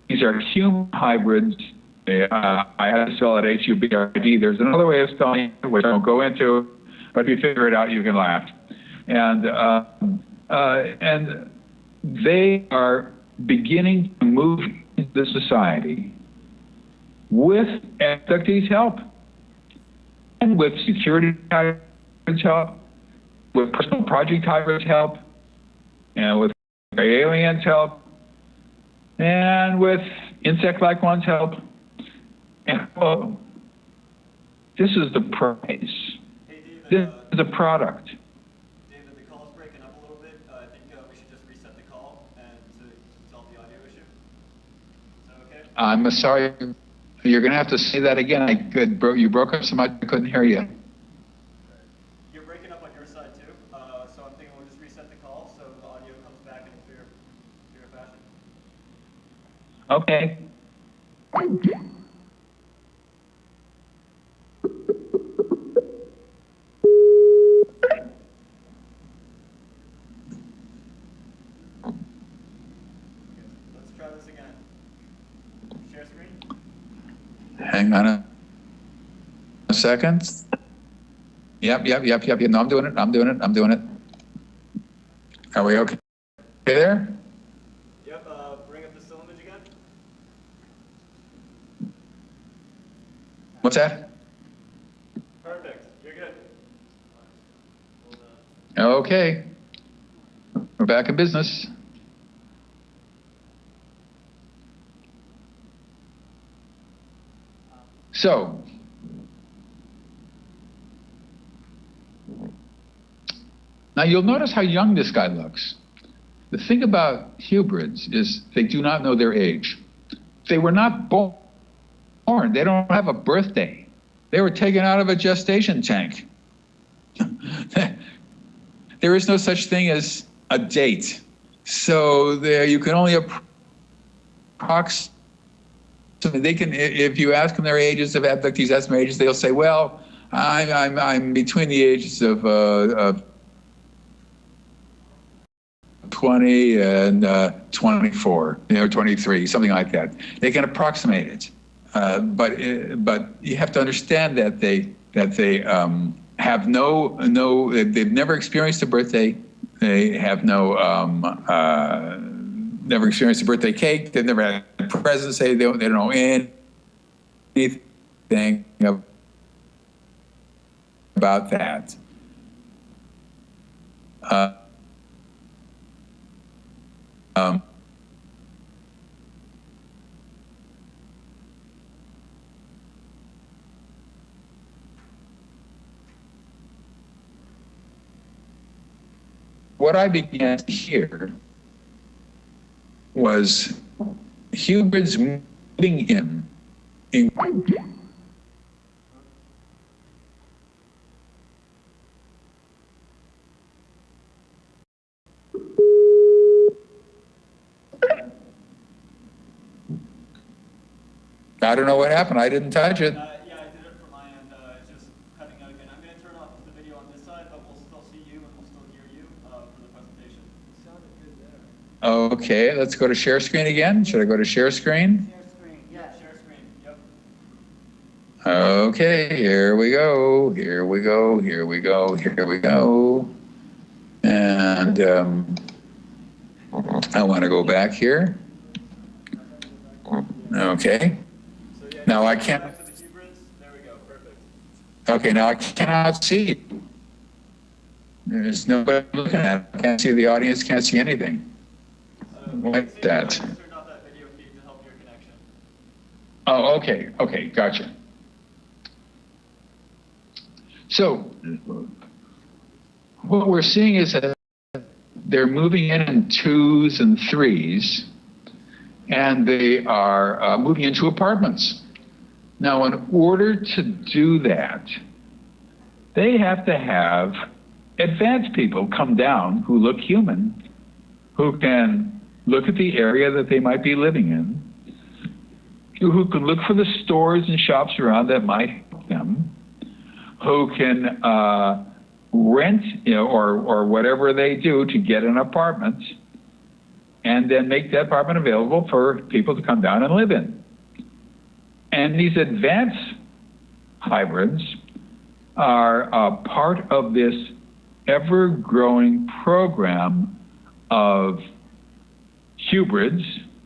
These are human hybrids. I had to spell it H-U-B-R-I-D. There's another way of spelling it, which I won't go into, but if you figure it out, you can laugh. And they are beginning to move into the society with abductees' help, and with security hybrids' help, with personal project hybrids' help, and with aliens' help, and with insect-like ones' help. And oh, this is the price. Hey, David, This is a product. David, the call's breaking up a little bit. I think we should just reset the call and to solve the audio issue. Is that okay? I'm sorry. You're going to have to say that again. You broke up so much I couldn't hear you. You're breaking up on your side too, so I'm thinking we'll just reset the call so the audio comes back in a clear fashion. Okay. Let's try this again. Share screen. Hang on a second. Yep. No, I'm doing it. Are we okay there? Yep, bring up the still image again. What's that? Perfect, you're good. Okay. We're back in business. So, now you'll notice how young this guy looks. The thing about hybrids is they do not know their age. They were not born. They don't have a birthday. They were taken out of a gestation tank. There is no such thing as a date. So there you can only approximate. They can, if you ask them their ages of abductees, ask them their ages, they'll say, well, I'm between the ages of 20 and 24, 23, something like that. They can approximate it, but you have to understand that they have they've never experienced a birthday. They have never experienced a birthday cake. They've never had presents. They don't know anything about that. Uh, um, what I began to hear was hybrids moving in I don't know what happened. I didn't touch it. Yeah, I did it from my end. It's just cutting out again. I'm going to turn off the video on this side, but we'll still see you and we'll still hear you for the presentation. It sounded good there. Okay, let's go to share screen again. Should I go to share screen? Share screen. Yeah, share screen. Yep. Okay, here we go. Here we go. Here we go. Here we go. And I want to go back here. Okay. So yeah, Now I can't. back to the hybrids. There we go. Perfect. Okay, now I cannot see. There's nobody looking at it. I can't see the audience, can't see anything. Like that. Turned off that video feed to help your connection. Oh, okay, okay, gotcha. So what we're seeing is that they're moving in twos and threes, and they are moving into apartments. Now, in order to do that, they have to have advanced people come down who look human, who can look at the area that they might be living in, who can look for the stores and shops around that might help them, who can rent, or whatever they do to get an apartment, and then make that apartment available for people to come down and live in. And these advanced hybrids are a part of this ever-growing program of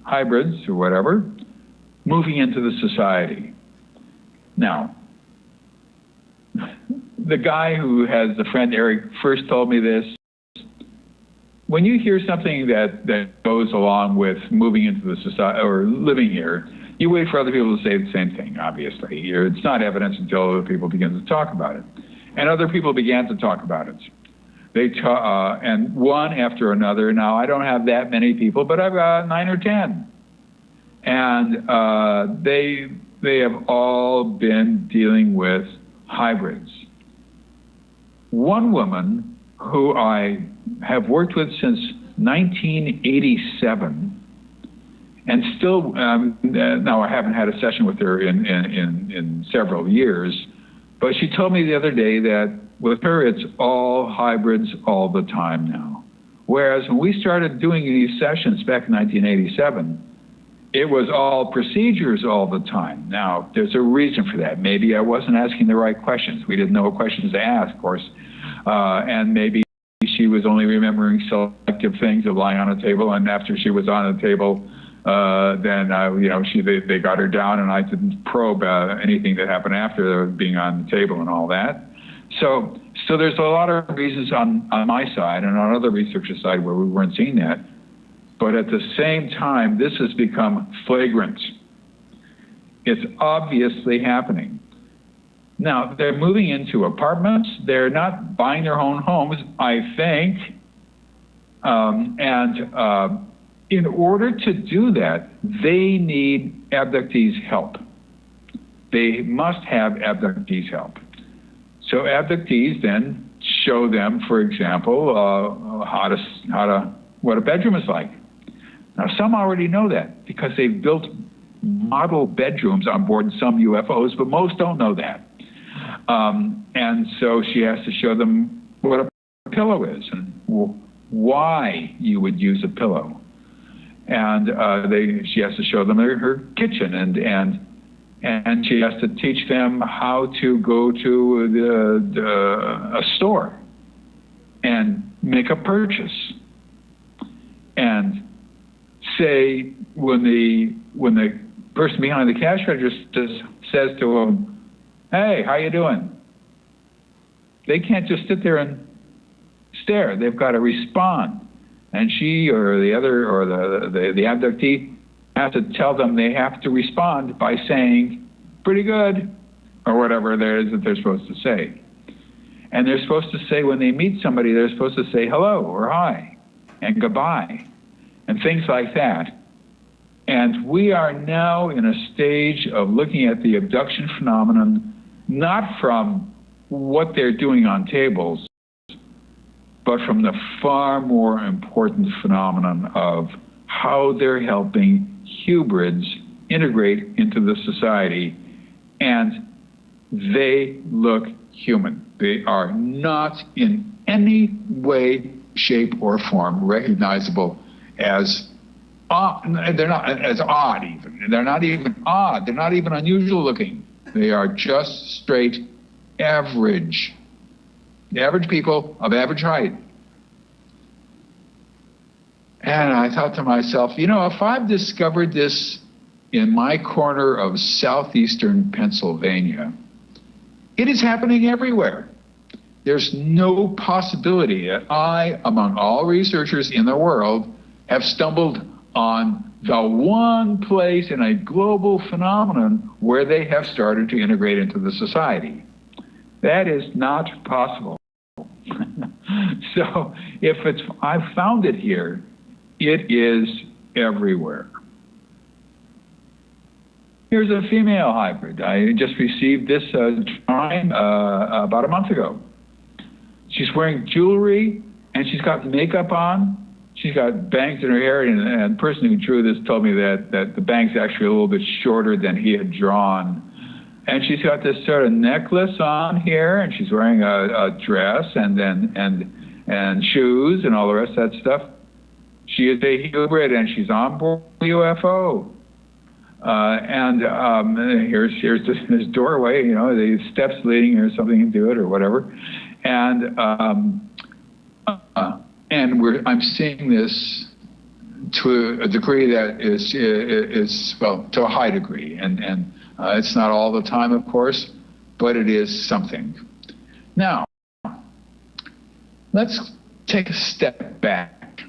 hybrids, or whatever, moving into the society. Now, the guy who has the friend Eric first told me this. When you hear something that goes along with moving into the society or living here, you wait for other people to say the same thing, obviously. It's not evidence until other people begin to talk about it. And other people began to talk about it. And one after another. Now, I don't have that many people, but I've got 9 or 10. And they have all been dealing with hybrids. One woman who I have worked with since 1987, and still, now I haven't had a session with her in several years, but she told me the other day that with her, it's all hybrids all the time now. Whereas when we started doing these sessions back in 1987, it was all procedures all the time. Now, there's a reason for that. Maybe I wasn't asking the right questions. We didn't know what questions to ask, of course. And maybe she was only remembering selective things of lying on a table, and after she was on the table, then they got her down, and I didn't probe anything that happened after being on the table and all that. So there's a lot of reasons on my side and on other researchers' side where we weren't seeing that. But at the same time, this has become flagrant. It's obviously happening. Now, they're moving into apartments. They're not buying their own homes, I think. In order to do that, they need abductees' help. They must have abductees' help. So abductees then show them, for example, what a bedroom is like. Now, some already know that because they've built model bedrooms on board some UFOs, but most don't know that. And so she has to show them what a pillow is and why you would use a pillow. And she has to show them her kitchen, and she has to teach them how to go to a store and make a purchase. And say when the person behind the cash register says to them, "Hey, how you doing?" They can't just sit there and there. They've got to respond. And she or the other, or the abductee has to tell them they have to respond by saying, pretty good, or whatever it is that they're supposed to say. And they're supposed to say, when they meet somebody, they're supposed to say hello or hi and goodbye and things like that. And we are now in a stage of looking at the abduction phenomenon, not from what they're doing on tables, but from the far more important phenomenon of how they're helping hybrids integrate into the society. And they look human. They are not in any way, shape, or form recognizable as they're not as odd even. They're not even odd. They're not even unusual looking. They are just straight average. The average people of average height. And I thought to myself, you know, if I've discovered this in my corner of southeastern Pennsylvania, it is happening everywhere. There's no possibility that I, among all researchers in the world, have stumbled on the one place in a global phenomenon where they have started to integrate into the society. That is not possible. So if I've found it here, it is everywhere. Here's a female hybrid. I just received this drawing about a month ago. She's wearing jewelry and she's got makeup on. She's got bangs in her hair, and the person who drew this told me that the bangs are actually a little bit shorter than he had drawn. And she's got this sort of necklace on here, and she's wearing a dress and shoes and all the rest of that stuff. She is a hybrid, and she's on board the UFO. Here's this doorway, you know, the steps leading or something into it or whatever. I'm seeing this to a degree that is well, to a high degree, and it's not all the time, of course, but it is something. Now, let's take a step back.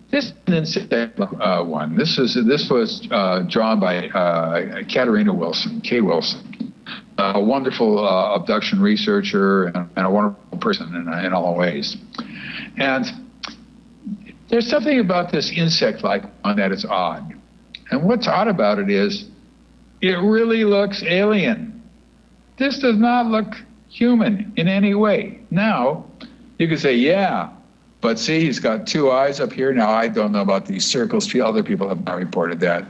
This one. This was drawn by Katerina Wilson, Kay Wilson, a wonderful abduction researcher and a wonderful person in all ways. And there's something about this insect-like one that is odd. And what's odd about it is it really looks alien. This does not look human in any way. Now, you could say, yeah, but see, he's got two eyes up here. Now, I don't know about these circles. Other people have not reported that.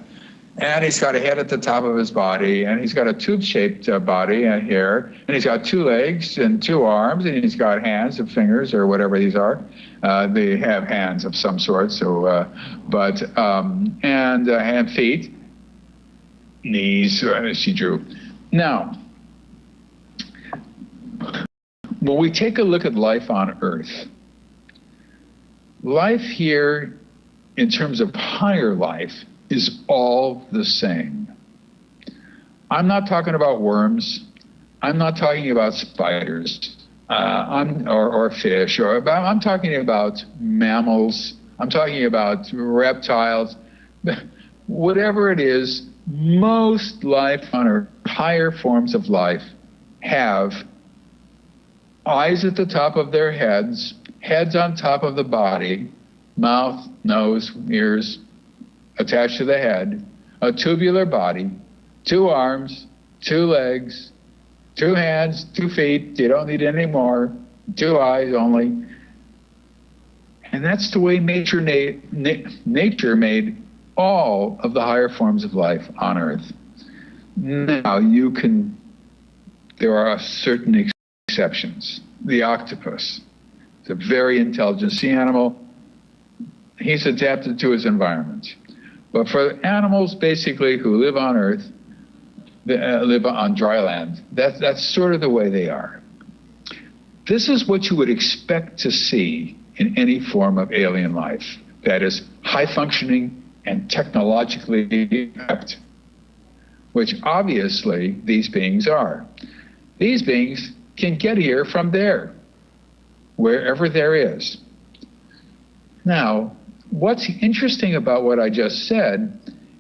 And he's got a head at the top of his body, and he's got a tube-shaped body and hair, and he's got two legs and two arms, and he's got hands and fingers or whatever these are. They have hands of some sort, so, and feet, knees, she drew. Now, when we take a look at life on Earth, life here, in terms of higher life, is all the same. I'm not talking about worms. I'm not talking about spiders or fish. I'm talking about mammals. I'm talking about reptiles. Whatever it is, most life on Earth, higher forms of life, have eyes at the top of their heads, heads on top of the body, mouth, nose, ears, attached to the head, a tubular body, two arms, two legs, two hands, 2 feet, you don't need any more, two eyes only. And that's the way nature made all of the higher forms of life on Earth. Now, there are certain exceptions. The octopus, it's a very intelligent sea animal. He's adapted to his environment. But for animals, basically, who live on Earth, live on dry land, that's sort of the way they are. This is what you would expect to see in any form of alien life that is high-functioning and technologically adept, which obviously these beings are. These beings can get here from there. wherever there is. Now, what's interesting about what I just said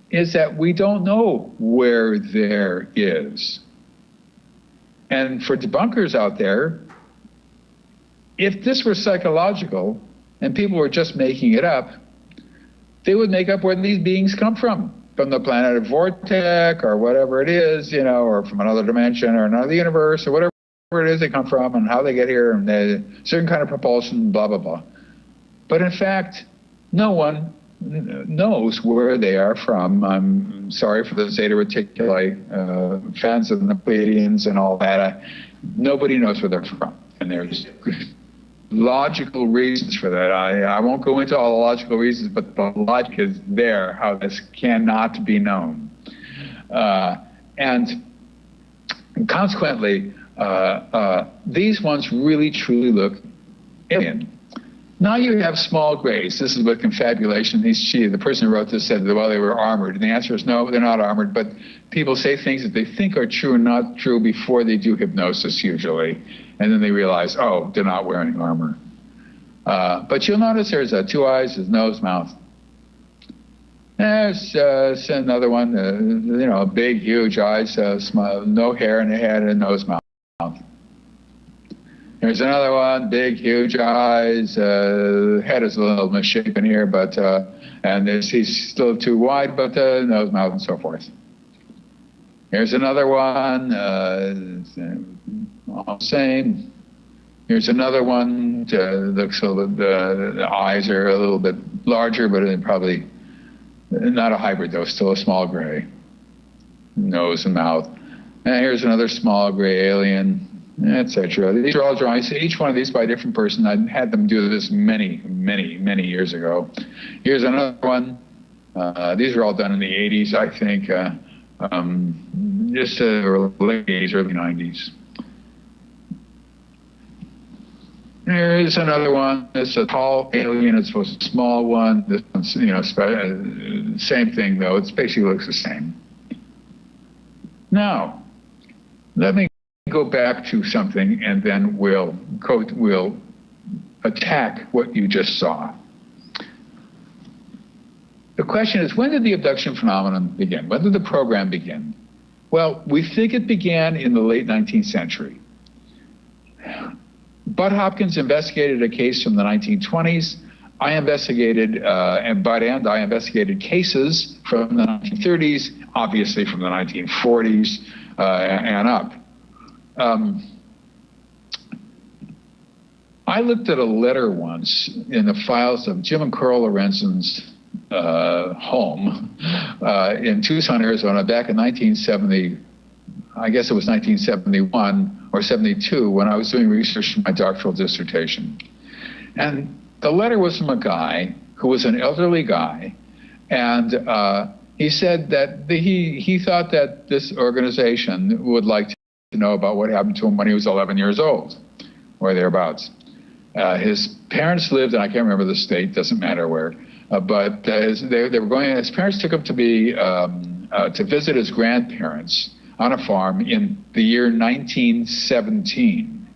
is that we don't know where there is. And for debunkers out there, if this were psychological and people were just making it up, they would make up where these beings come from the planet of Vortex or whatever it is, you know, or from another dimension or another universe or whatever it is they come from and how they get here and the certain kind of propulsion, blah, blah, blah. But in fact, no one knows where they are from. I'm sorry for the Zeta Reticuli fans of the Pleiadians and all that. Nobody knows where they're from. And there's logical reasons for that. I won't go into all the logical reasons, but the logic is there, how this cannot be known. And consequently, these ones really truly look alien. Now you have small grays. This is what confabulation, the person who wrote this said, well, they were armored. And the answer is no, they're not armored, but people say things that they think are true and not true before they do hypnosis usually. And then they realize, oh, they're not wearing armor. But you'll notice there's 2 eyes, there's nose, mouth. There's another one, you know, big, huge eyes, no hair in the head and nose, mouth. There's another one, big, huge eyes, head is a little misshapen here, but, and he's still too wide, but nose, mouth, and so forth. Here's another one, all the same. Here's another one, looks a little, the eyes are a little bit larger, but probably not a hybrid though, still a small gray. Nose and mouth. And here's another small gray alien, etc. These are all drawings, each one of these by a different person. I had them do this many, many, many years ago. Here's another one. These are all done in the 80s, I think. Just late 80s, early 90s. Here's another one. It's a tall alien. It's supposed to be a small one. This one's, you know, same thing though. It basically looks the same. Now, let me go back to something, and then we'll attack what you just saw. The question is, when did the abduction phenomenon begin? When did the program begin? Well, we think it began in the late 19th century. Bud Hopkins investigated a case from the 1920s. I investigated, I investigated cases from the 1930s, obviously from the 1940s and up. I looked at a letter once in the files of Jim and Carl Lorenzen's home in Tucson, Arizona, back in 1970. I guess it was 1971 or 72 when I was doing research for my doctoral dissertation. And the letter was from a guy who was an elderly guy, and he said that he thought that this organization would like to know about what happened to him when he was 11 years old, or thereabouts. His parents lived, and I can't remember the state, doesn't matter where, but they were going. His parents took him to visit his grandparents on a farm in the year 1917.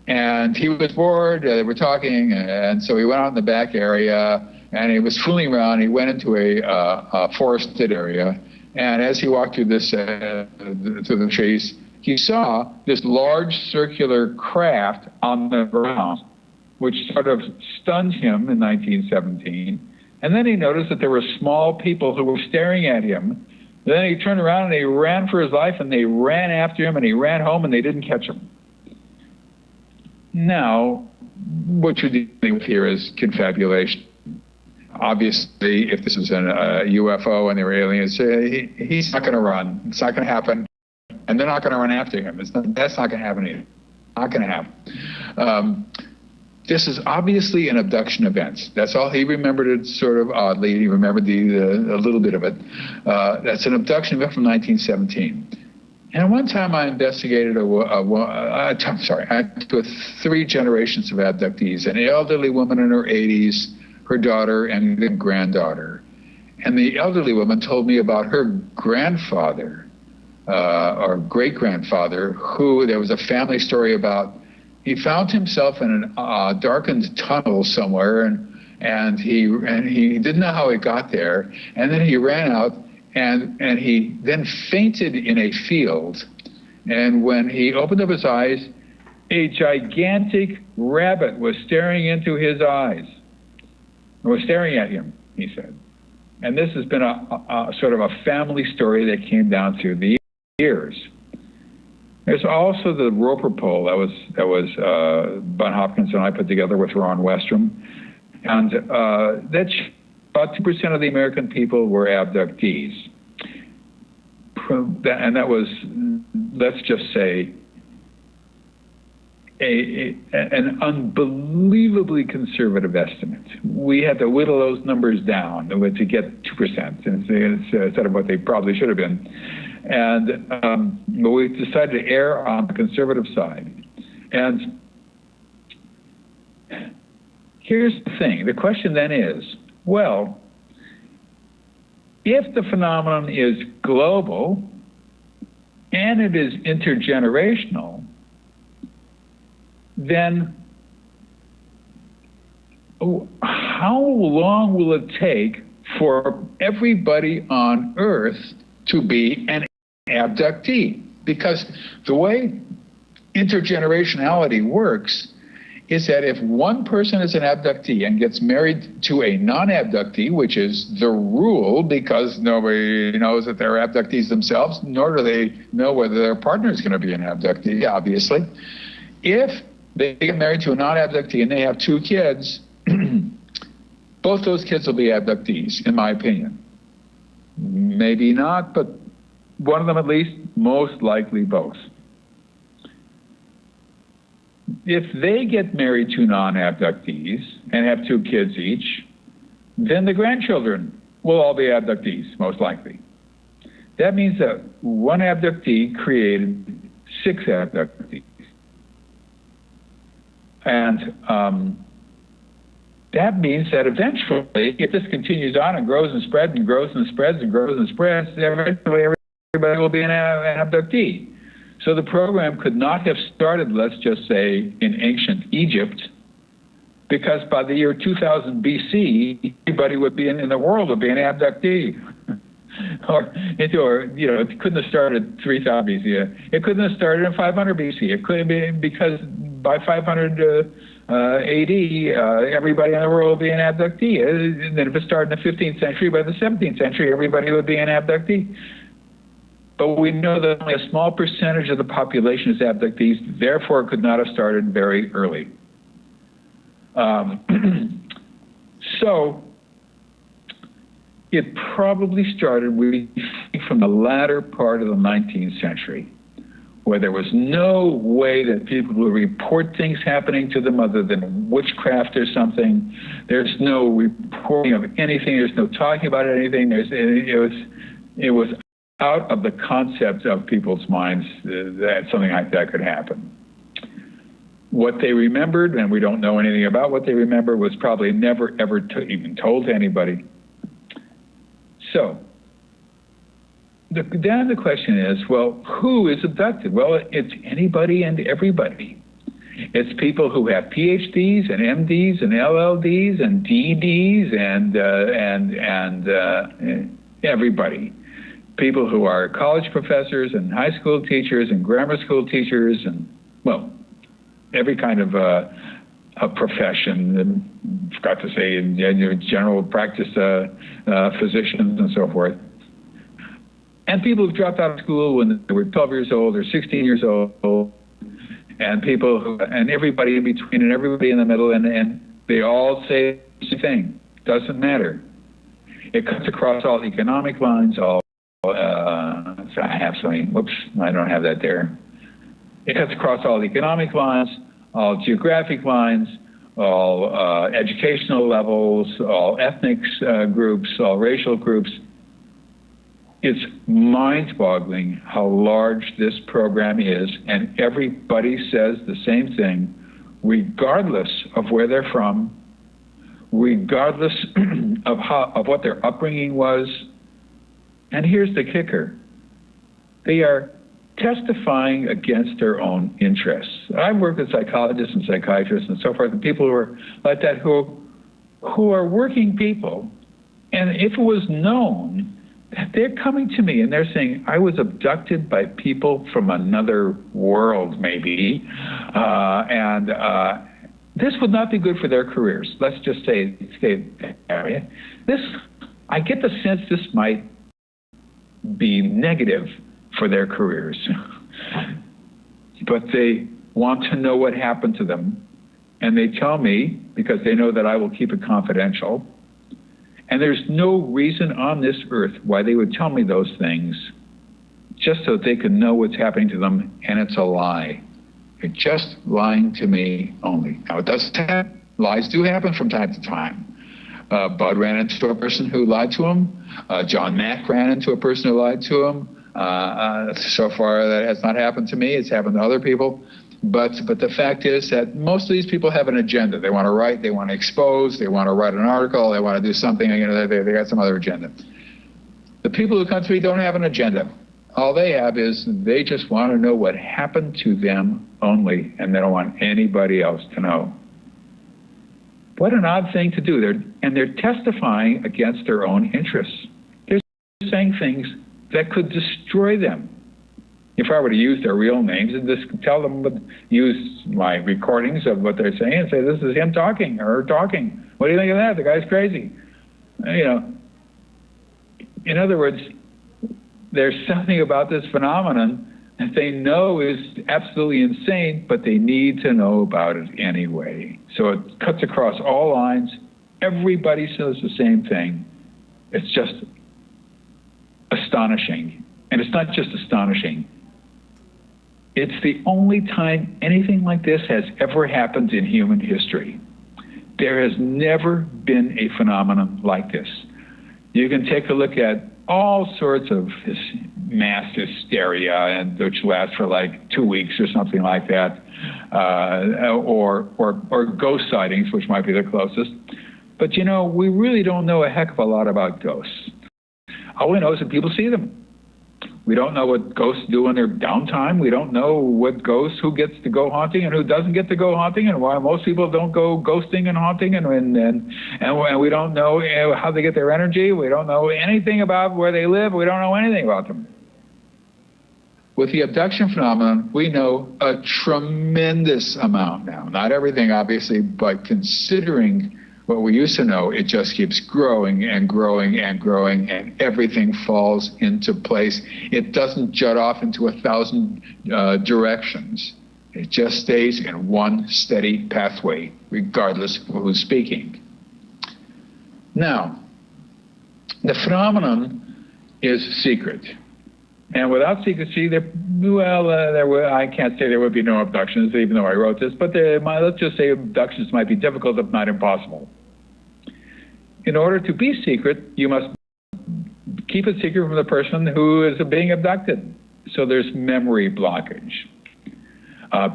And he was bored, they were talking, and so he went out in the back area, and he was fooling around. He went into a forested area, and as he walked through this, through the trees, he saw this large circular craft on the ground, which sort of stunned him in 1917. And then he noticed that there were small people who were staring at him. Then he turned around and he ran for his life, and they ran after him, and he ran home, and they didn't catch him. Now, what you're dealing with here is confabulation. Obviously, if this is a UFO and they were aliens, he's not going to run. It's not going to happen. And they're not going to run after him. That's not going to happen either. Not going to happen. This is obviously an abduction event. That's all. He remembered it sort of oddly. He remembered a little bit of it. That's an abduction event from 1917. And one time I investigated I took 3 generations of abductees, an elderly woman in her 80s, her daughter, and the granddaughter. And the elderly woman told me about her grandfather, or great-grandfather, who there was a family story about he found himself in a darkened tunnel somewhere, and he didn't know how he got there, and then he ran out, and he then fainted in a field, and when he opened up his eyes, a gigantic rabbit was staring into his eyes, or was staring at him, he said. And this has been a sort of a family story that came down through the years. There's also the Roper poll that was Bun Hopkins and I put together with Ron Westrom, and that's about 2% of the American people were abductees, and that was, let's just say, an unbelievably conservative estimate. We had to whittle those numbers down to get 2% instead of what they probably should have been. And we decided to err on the conservative side. And here's the thing. The question then is, well, if the phenomenon is global and it is intergenerational, then how long will it take for everybody on Earth to be an abductee? Because the way intergenerationality works is that if one person is an abductee and gets married to a non-abductee, which is the rule because nobody knows that they're abductees themselves, nor do they know whether their partner is going to be an abductee, obviously. If they get married to a non-abductee and they have 2 kids, both those kids will be abductees, in my opinion. Maybe not, but one of them at least, most likely both. If they get married to non-abductees and have 2 kids each, then the grandchildren will all be abductees, most likely. That means that one abductee created 6 abductees. And that means that eventually, if this continues on and grows and spreads and grows and spreads and grows and spreads, eventually everybody will be an abductee. So the program could not have started, let's just say, in ancient Egypt, because by the year 2000 BC, everybody would be in the world would be an abductee. or it couldn't have started 3000 BC. It couldn't have started in 500 BC. It couldn't be because by 500 AD, everybody in the world would be an abductee. And then if it started in the 15th century, by the 17th century, everybody would be an abductee. But we know that only a small percentage of the population is abductees, therefore it could not have started very early. So it probably started, we think, from the latter part of the 19th century, where there was no way that people would report things happening to them other than witchcraft or something. There's no reporting of anything. There's no talking about anything. It was out of the concept of people's minds that something like that could happen. What they remembered, and we don't know anything about what they remember, was probably never ever even told to anybody. So then the question is, well, who is abducted? Well, it's anybody and everybody. It's people who have PhDs and MDs and LLDs and DDs and everybody. People who are college professors and high school teachers and grammar school teachers and, well, every kind of a profession, and forgot to say, general practice physicians and so forth. And people who dropped out of school when they were 12 years old or 16 years old, and people who, and everybody in between and everybody in the middle, and they all say the same thing. Doesn't matter. It cuts across all economic lines, all I have something, whoops, I don't have that there. It cuts across all economic lines, all geographic lines, all educational levels, all ethnic groups, all racial groups. It's mind-boggling how large this program is, and everybody says the same thing, regardless of where they're from, regardless of what their upbringing was. And here's the kicker. They are testifying against their own interests. I've worked with psychologists and psychiatrists and so forth, and people who are like that, who are working people, and if it was known, they're coming to me and they're saying, I was abducted by people from another world, maybe, and this would not be good for their careers. Let's just say this. I get the sense this might be negative for their careers, but they want to know what happened to them, and they tell me because they know that I will keep it confidential. And there's no reason on this earth why they would tell me those things, just so that they could know what's happening to them, and it's a lie. They're just lying to me only. Now, it does happen. Lies do happen from time to time. Bud ran into a person who lied to him. John Mack ran into a person who lied to him. So far, that has not happened to me. It's happened to other people. But the fact is that most of these people have an agenda. They want to write, they want to expose, they want to write an article, they want to do something, they got some other agenda. The people who come to me don't have an agenda. All they have is they just want to know what happened to them only, and they don't want anybody else to know. What an odd thing to do. They're testifying against their own interests. They're saying things that could destroy them. If I were to use their real names and just tell them, use my recordings of what they're saying and say, this is him talking or her talking. What do you think of that? The guy's crazy. In other words, there's something about this phenomenon that they know is absolutely insane, but they need to know about it anyway. So it cuts across all lines. Everybody says the same thing. It's just astonishing. And it's not just astonishing. It's the only time anything like this has ever happened in human history. There has never been a phenomenon like this. You can take a look at all sorts of mass hysteria, and which lasts for like 2 weeks or something like that, or ghost sightings, which might be the closest. But we really don't know a heck of a lot about ghosts. All we know is that people see them. We don't know what ghosts do in their downtime. We don't know who gets to go haunting and who doesn't get to go haunting, and why most people don't go ghosting and haunting, and we don't know how they get their energy. We don't know anything about where they live. We don't know anything about them. With the abduction phenomenon, we know a tremendous amount now. Not everything, obviously, but considering what we used to know, it just keeps growing and growing and growing, and everything falls into place. It doesn't jut off into 1,000 directions. It just stays in one steady pathway, regardless of who's speaking. Now, the phenomenon is secret. And without secrecy, I can't say there would be no abductions, even though I wrote this, but let's just say abductions might be difficult, if not impossible. In order to be secret, you must keep it secret from the person who is being abducted. So there's memory blockage.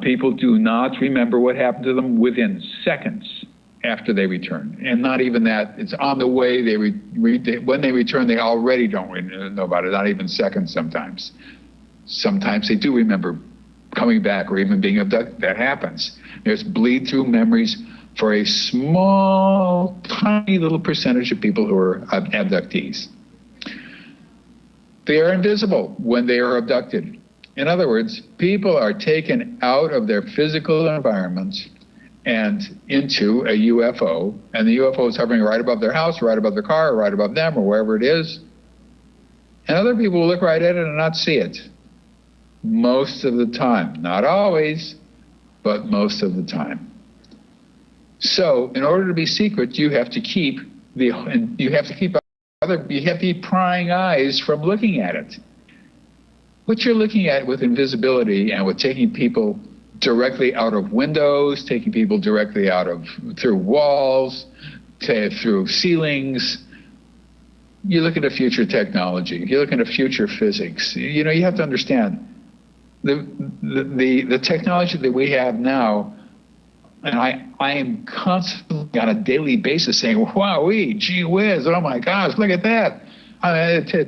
People do not remember what happened to them within seconds after they return. And not even that, it's on the way. When they return, they already don't know about it, not even seconds sometimes. Sometimes they do remember coming back or even being abducted. That happens. There's bleed-through memories for a small, tiny little percentage of people who are abductees. They are invisible when they are abducted. In other words, people are taken out of their physical environments and into a UFO, and the UFO is hovering right above their house, right above their car, right above them, or wherever it is. And other people will look right at it and not see it. Most of the time. Not always, but most of the time. So, in order to be secret, you have to keep prying eyes from looking at it. What you're looking at with invisibility and with taking people directly out of windows, taking people directly through walls, through ceilings. You look at a future technology. You look at a future physics. You have to understand the technology that we have now. And I am constantly on a daily basis saying, "Wowee, gee whiz! Oh my gosh, look at that!"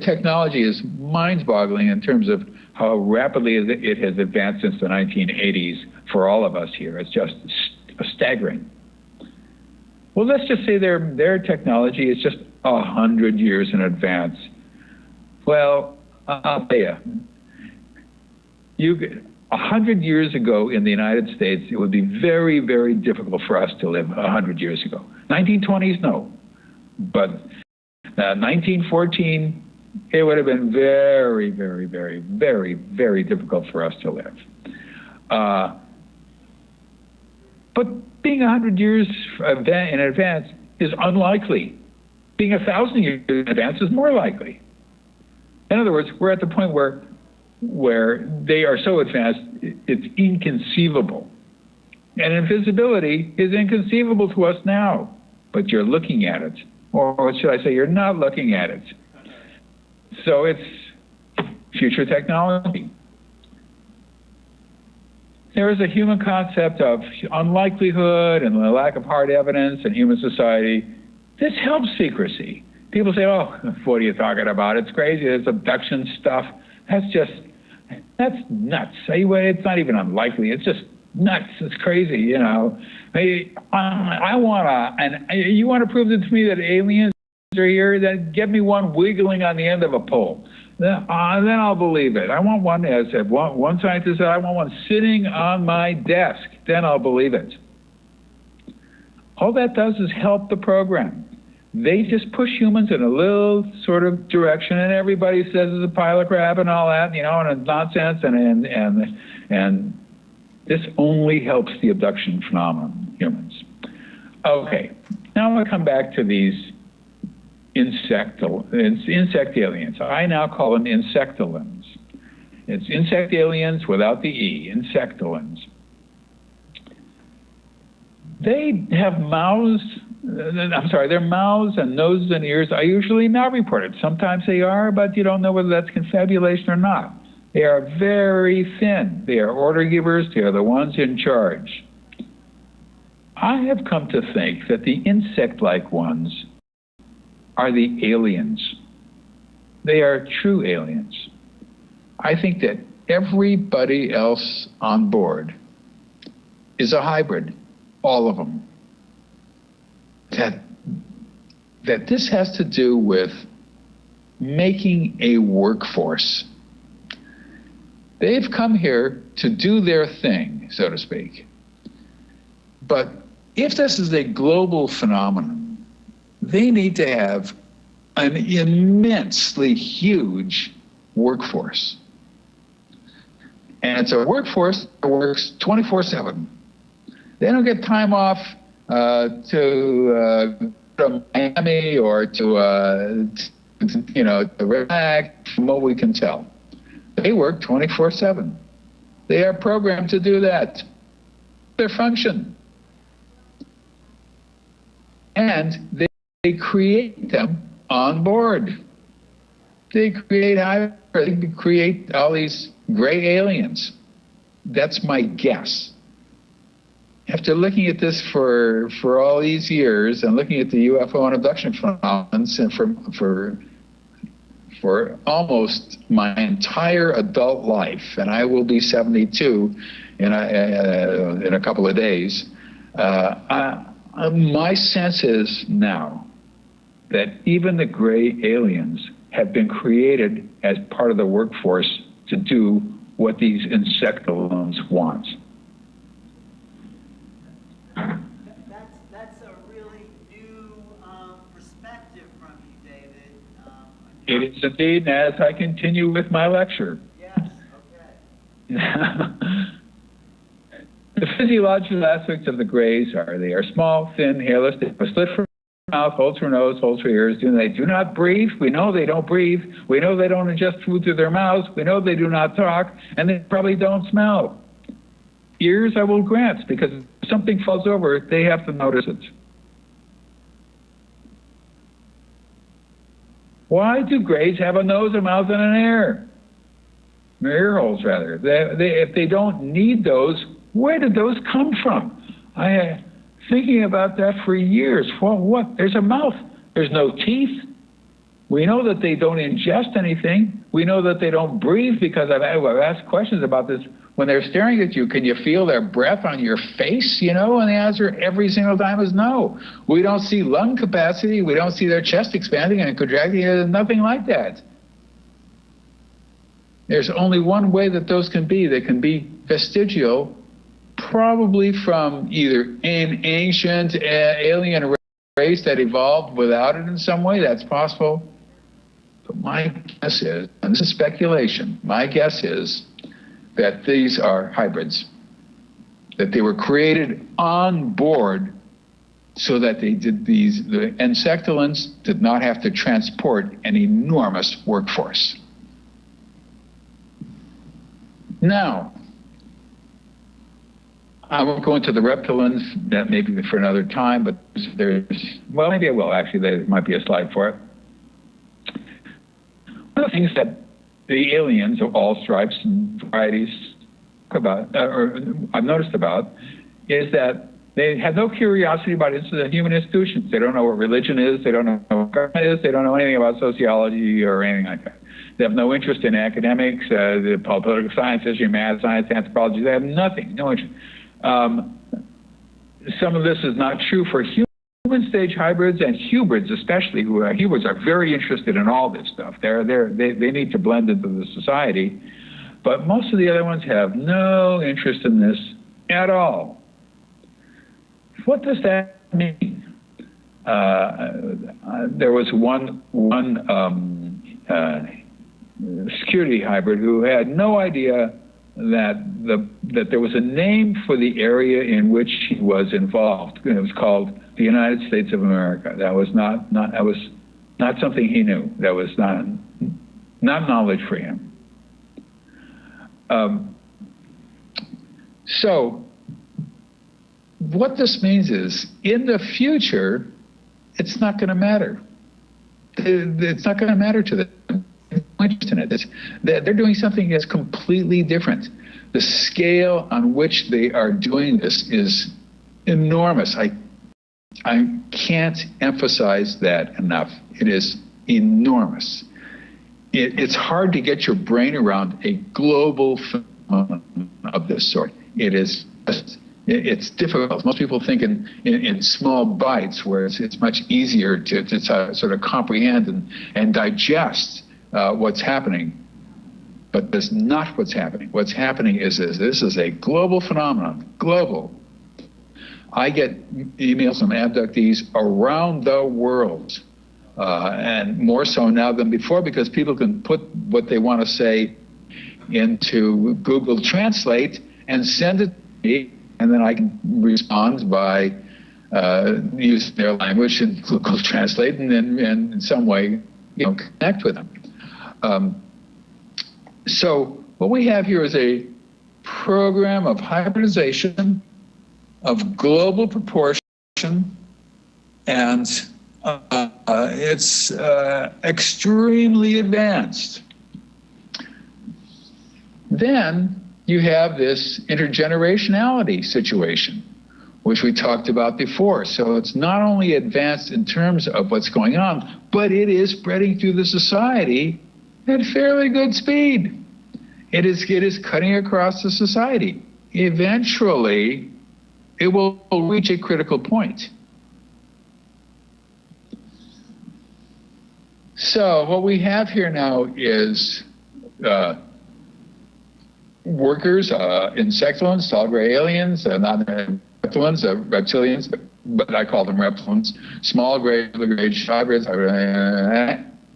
Technology is mind-boggling in terms of how rapidly it has advanced since the 1980s for all of us here. It's just staggering. Well, let's just say their technology is just 100 years in advance. Well, I'll tell you, 100 years ago in the United States, it would be very, very difficult for us to live 100 years ago. 1920s, no. But 1914, it would have been very, very, very, very, very difficult for us to live. But being 100 years in advance is unlikely. Being 1,000 years in advance is more likely. In other words, we're at the point where they are so advanced, it's inconceivable. And invisibility is inconceivable to us now, but you're looking at it. Or what should I say, you're not looking at it. So it's future technology. There is a human concept of unlikelihood and the lack of hard evidence in human society. This helps secrecy. People say, oh, what are you talking about? It's crazy, it's abduction stuff. That's nuts. It's not even unlikely, it's just nuts, it's crazy, you know. You want to prove it to me that aliens are here? Then get me one wiggling on the end of a pole. Then I'll believe it. I want one, as one scientist said, I want one sitting on my desk. Then I'll believe it. All that does is help the program. They just push humans in a little sort of direction, and everybody says it's a pile of crap and all that, you know, and it's nonsense, and this only helps the abduction phenomenon, humans. Okay, now I'm going to come back to these insect aliens. I now call them insectolins. It's insect aliens without the E, insectolins. They have mouths. Their mouths and noses and ears are usually not reported. Sometimes they are, but you don't know whether that's confabulation or not. They are very thin. They are order givers. They are the ones in charge. I have come to think that the insect-like ones are the aliens. They are true aliens. I think that everybody else on board is a hybrid, all of them. That this has to do with making a workforce. They've come here to do their thing, so to speak. But if this is a global phenomenon, they need to have an immensely huge workforce. And it's a workforce that works 24/7. They don't get time off to Miami or to relax, from what we can tell. They work 24/7. They are programmed to do that. Their function. And they create them on board. They create all these gray aliens. That's my guess. After looking at this for all these years and looking at the UFO and abduction phenomena and for almost my entire adult life, and I will be 72 in a couple of days, my sense is now that even the gray aliens have been created as part of the workforce to do what these insectolins want. That's a really new perspective from you, David. It is indeed, as I continue with my lecture. Yes, okay. The physiological aspects of the grays are they are small, thin, hairless, they have a slit for mouth, holes for nose, holes for ears. They do not breathe. We know they don't breathe. We know they don't ingest food through their mouths. We know they do not talk, and they probably don't smell. Ears, I will grant, because if something falls over, they have to notice it. Why do grays have a nose, a mouth, and an ear holes, rather? If they don't need those, where did those come from? I thinking about that for years. Well, what? There's a mouth. There's no teeth. We know that they don't ingest anything. We know that they don't breathe, because I've asked questions about this. When they're staring at you, can you feel their breath on your face? You know, and the answer every single time is no. We don't see lung capacity. We don't see their chest expanding and contracting. There's nothing like that. There's only one way that those can be. They can be vestigial, probably from either an ancient alien race that evolved without it in some way. That's possible. But my guess is, and this is speculation, my guess is that these are hybrids, that they were created on board so that the insectulins did not have to transport an enormous workforce. Now, I won't go into the reptilians, that maybe for another time, but well, maybe I will, actually. There might be a slide for it. One of the things that the aliens of all stripes and varieties I've noticed about, is that they have no curiosity about human institutions. They don't know what religion is. They don't know what government is. They don't know anything about sociology or anything like that. They have no interest in academics, the political science, history, math, science, anthropology. They have nothing, no interest. Some of this is not true for human stage hybrids and hybrids, especially. Hybrids are very interested in all this stuff. They need to blend into the society. But most of the other ones have no interest in this at all. What does that mean? There was one security hybrid who had no idea that there was a name for the area in which he was involved. It was called the United States of America. That was not something he knew. That was not knowledge for him. So what this means is, in the future, it's not going to matter. It's not going to matter to them. In it. They're doing something that's completely different. The scale on which they are doing this is enormous. I can't emphasize that enough. It is enormous. It's hard to get your brain around a global phenomenon of this sort. It's difficult. Most people think in small bites, where it's much easier to sort of comprehend and digest what's happening. But that's not what's happening. What's happening is this is a global phenomenon, global. I get emails from abductees around the world, and more so now than before, because people can put what they want to say into Google Translate and send it to me, and then I can respond by using their language in Google Translate, and then in some way, connect with them. So what we have here is a program of hybridization of global proportion, and it's extremely advanced. Then you have this intergenerationality situation, which we talked about before. So it's not only advanced in terms of what's going on, but it is spreading through the society at fairly good speed. It is cutting across the society. Eventually, it will reach a critical point. So what we have here now is workers, insectulins, tall gray aliens, not reptilians, reptilians, but I call them reptilians, small gray hybrids,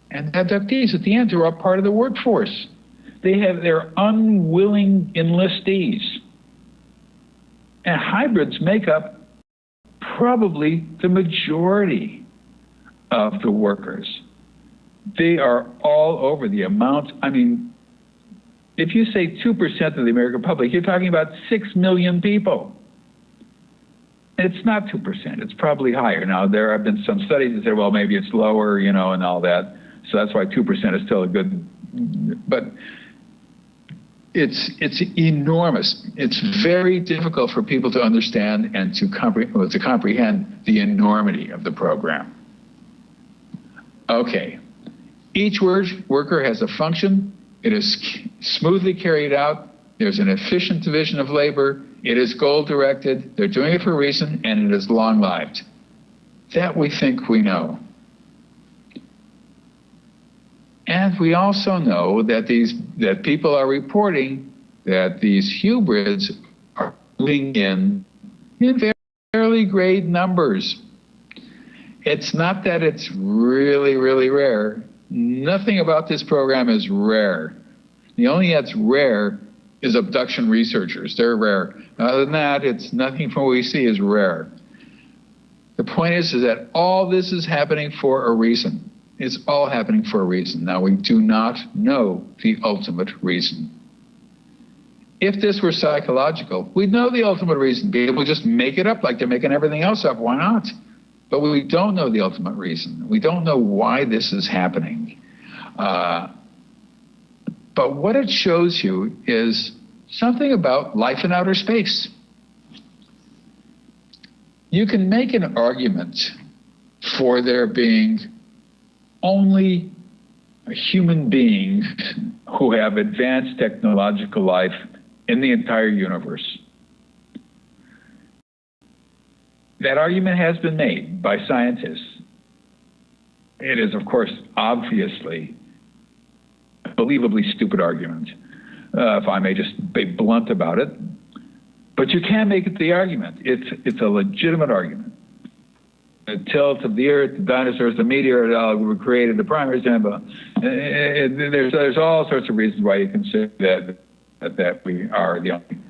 and abductees at the end who are part of the workforce. They're unwilling enlistees. And hybrids make up probably the majority of the workers. They are all over. The amount, I mean, if you say 2% of the American public, you're talking about 6 million people. It's not 2%, it's probably higher. Now, there have been some studies that say, well, maybe it's lower, and all that. So that's why 2% is still a good, but it's enormous. It's very difficult for people to understand and to comprehend the enormity of the program. Okay, Each worker has a function. It is smoothly carried out. There's an efficient division of labor. It is goal-directed. They're doing it for a reason, and it is long-lived. That we think we know. And we also know that people are reporting that these hybrids are moving in fairly great numbers. It's not that it's really, really rare. Nothing about this program is rare. The only that's rare is abduction researchers. They're rare. Other than that, it's nothing from what we see is rare. The point is that all this is happening for a reason. It's all happening for a reason. Now, we do not know the ultimate reason. If this were psychological, we'd know the ultimate reason. People just make it up like they're making everything else up. Why not? But we don't know the ultimate reason. We don't know why this is happening. But what it shows you is something about life in outer space. You can make an argument for there being only human beings who have advanced technological life in the entire universe. That argument has been made by scientists. It is, of course, obviously a believably stupid argument, if I may just be blunt about it. But you can make it the argument. It's a legitimate argument. The tilt of the Earth, the dinosaurs, the meteor were created, the primary sample. There's all sorts of reasons why you can say that we are the only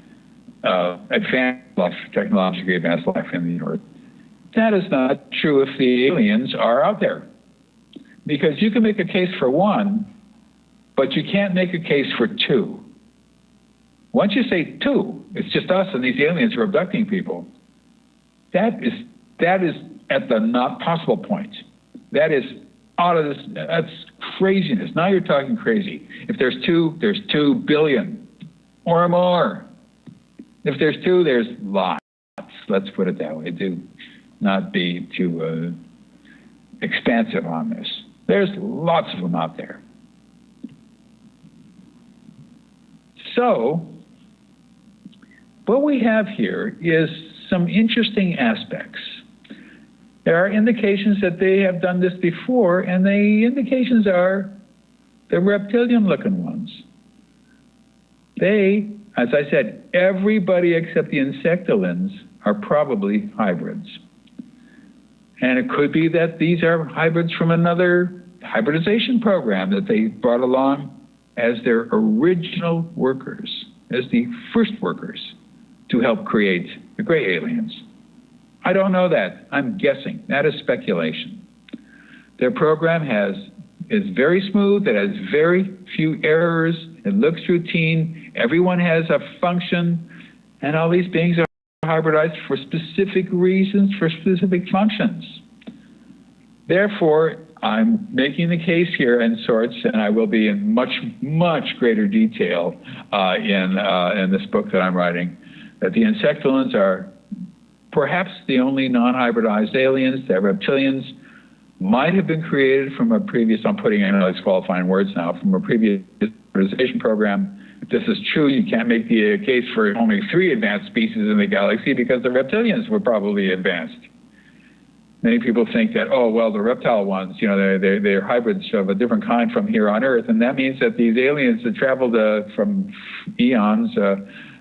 advanced life, technologically advanced life in the universe. That is not true if the aliens are out there. Because you can make a case for one, but you can't make a case for two. Once you say two, it's just us and these aliens who are abducting people. That is at the not possible point. That is out of this, that's craziness. Now you're talking crazy. If there's 2 billion or more. If there's two, there's lots. Let's put it that way. Do not be too expansive on this. There's lots of them out there. So, what we have here is some interesting aspects. There are indications that they have done this before, and the indications are the reptilian-looking ones. They, as I said, everybody except the insectolins are probably hybrids. And it could be that these are hybrids from another hybridization program that they brought along as their original workers, as the first workers to help create the gray aliens. I don't know that. I'm guessing. That is speculation. Their program is very smooth. It has very few errors. It looks routine. Everyone has a function, and all these beings are hybridized for specific reasons, for specific functions. Therefore, I'm making the case here in sorts, and I will be in much, much greater detail in this book that I'm writing, that the insectolins are perhaps the only non-hybridized aliens. That reptilians might have been created from a previous, I'm putting in all these qualifying words now, from a previous hybridization program. If this is true, you can't make the case for only 3 advanced species in the galaxy because the reptilians were probably advanced. Many people think that, oh, well, the reptile ones, you know, they're hybrids of a different kind from here on Earth, and that means that these aliens that traveled from eons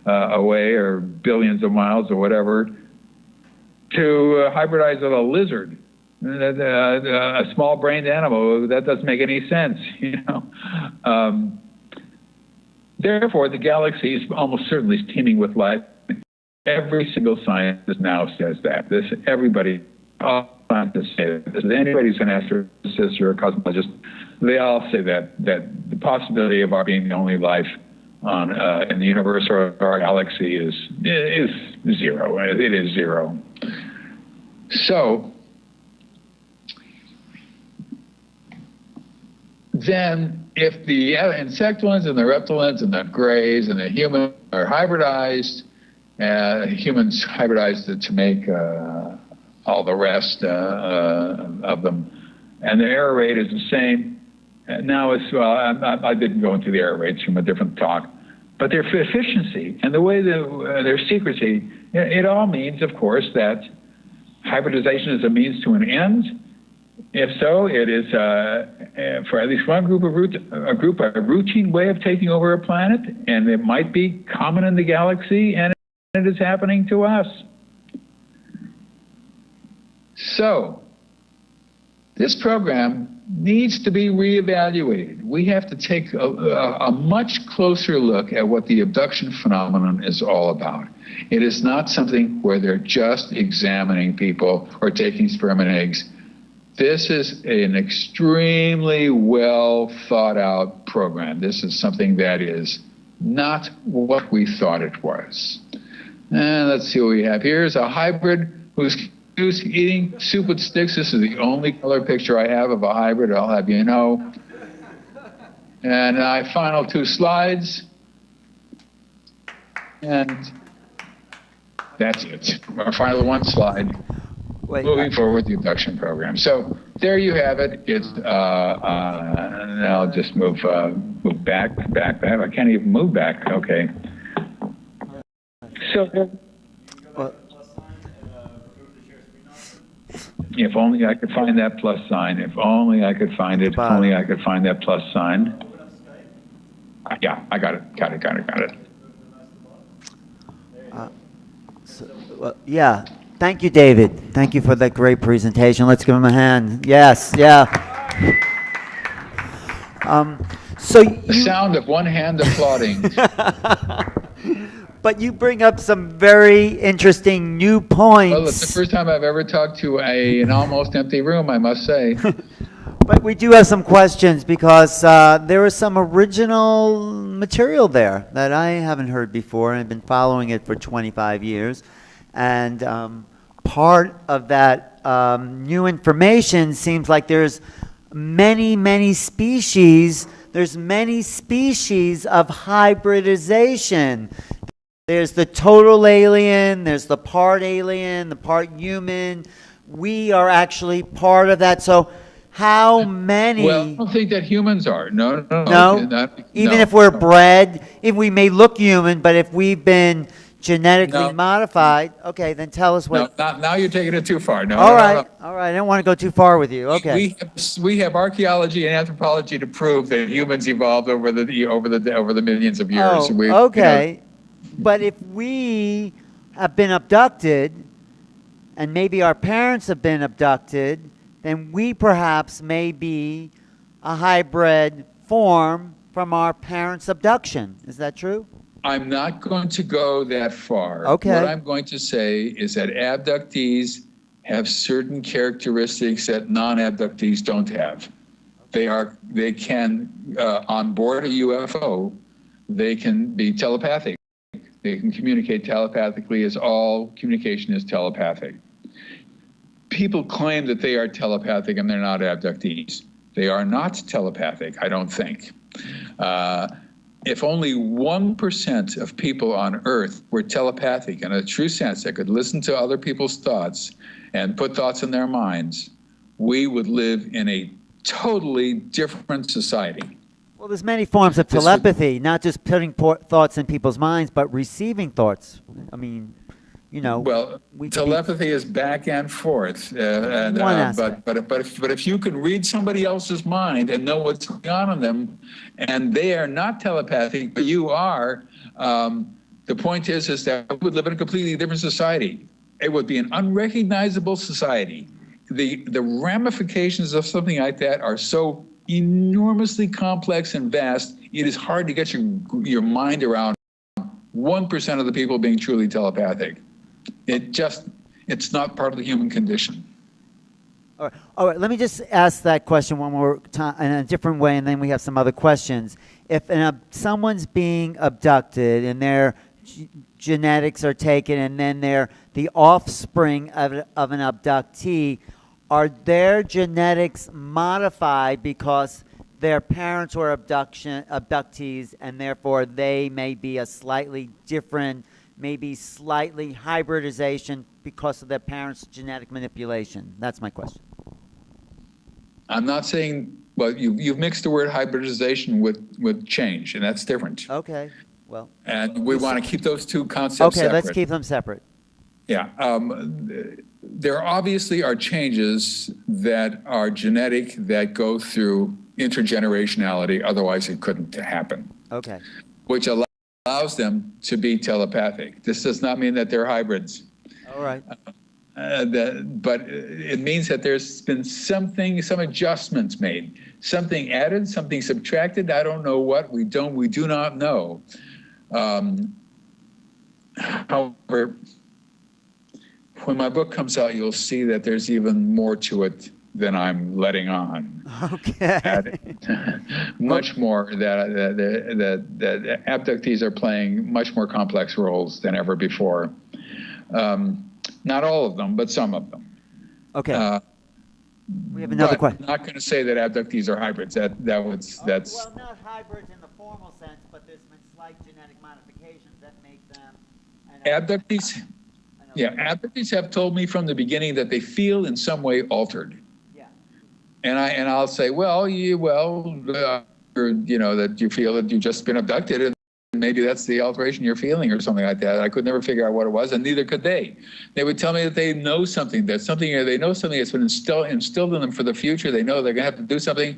away, or billions of miles or whatever, to hybridize with a lizard, a small-brained animal. That doesn't make any sense, you know. Therefore, the galaxy is almost certainly teeming with life. Every single scientist now says that. Everybody, all scientists say that. Anybody who's an astrophysicist or a cosmologist, they all say that the possibility of our being the only life in the universe or our galaxy is zero. It is zero. So then, if the insectolins and the reptilians and the grays and the humans are hybridized, humans hybridized to make all the rest of them, and the error rate is the same, now it's, well, I didn't go into the error rates from a different talk, but their efficiency and the way their secrecy, it all means, of course, that hybridization is a means to an end. If so, it is, for at least one group, a routine way of taking over a planet, and it might be common in the galaxy, and it is happening to us. So, this program needs to be reevaluated. We have to take a much closer look at what the abduction phenomenon is all about. It is not something where they're just examining people or taking sperm and eggs. This is an extremely well thought out program. This is something that is not what we thought it was. And let's see what we have. Here's a hybrid who's eating soup with sticks. This is the only color picture I have of a hybrid, I'll have you know. And my final two slides. And that's it. Our final one slide. Moving forward with the abduction program. So there you have it. It's and I'll just move back. I can't even move back. Okay. So if only I could find that plus sign. If only I could find it. If only I could find that plus sign. Yeah, I got it. Got it. Yeah. Thank you, David. Thank you for that great presentation. Let's give him a hand. Yes, yeah. So the sound of one hand applauding. But you bring up some very interesting new points. Well, it's the first time I've ever talked to an almost empty room, I must say. But we do have some questions because there is some original material there that I haven't heard before, and I've been following it for 25 years. And part of that new information seems like there's many species. There's many species of hybridization. There's the total alien, there's the part human. We are actually part of that. So how many? Well, I don't think that humans are. No. Even if we're bred, if we may look human, but if we've been genetically modified, okay, then tell us what. No, now you're taking it too far. No. All right. I don't want to go too far with you. Okay. We have archaeology and anthropology to prove that humans evolved over the millions of years. Oh, okay. But if we have been abducted, and maybe our parents have been abducted, then we perhaps may be a hybrid form from our parents' abduction. Is that true? I'm not going to go that far. Okay. What I'm going to say is that abductees have certain characteristics that non-abductees don't have. They can, on board a UFO, they can be telepathic. They can communicate telepathically, as all communication is telepathic. People claim that they are telepathic and they're not abductees. They are not telepathic, I don't think. If only 1% of people on Earth were telepathic in a true sense, that could listen to other people's thoughts and put thoughts in their minds, we would live in a totally different society. Well, there's many forms of telepathy, not just putting thoughts in people's minds, but receiving thoughts. I mean, you know. Well, telepathy is back and forth. But if you can read somebody else's mind and know what's going on in them, and they are not telepathic, but you are, the point is that we would live in a completely different society. It would be an unrecognizable society. The ramifications of something like that are so enormously complex and vast, it is hard to get your mind around 1% of the people being truly telepathic. It's not part of the human condition. All right. Let me just ask that question one more time in a different way, and then we have some other questions. If someone's being abducted and their genetics are taken, and then they're the offspring of an abductee, are their genetics modified because their parents were abductees, and therefore they may be a slightly different, maybe slightly hybridization because of their parents' genetic manipulation? That's my question. I'm not saying Well, you've mixed the word hybridization with change, and that's different. Okay, well, And we want to keep those two concepts okay, separate. let's keep them separate. Yeah. There obviously are changes that are genetic that go through intergenerationality, otherwise it couldn't happen, Okay, which allows them to be telepathic. This does not mean that they're hybrids. all right. But it means that there's been some adjustments made, something added, something subtracted. I don't know what. We do not know. However, when my book comes out, you'll see that there's even more to it than I'm letting on. Okay. Much more that abductees are playing much more complex roles than ever before. Not all of them, but some of them. Okay. We have another question. I'm not going to say that abductees are hybrids. That's well, not hybrids in the formal sense, but there's been slight genetic modifications that make them. Abductees. Yeah, abductees have told me from the beginning that they feel in some way altered. Yeah. And I'll say, well, you know, that you feel that you've just been abducted, and maybe that's the alteration you're feeling or something like that. I could never figure out what it was, and neither could they. They would tell me that they know something, or they know something that's been instilled in them for the future. They know they're going to have to do something.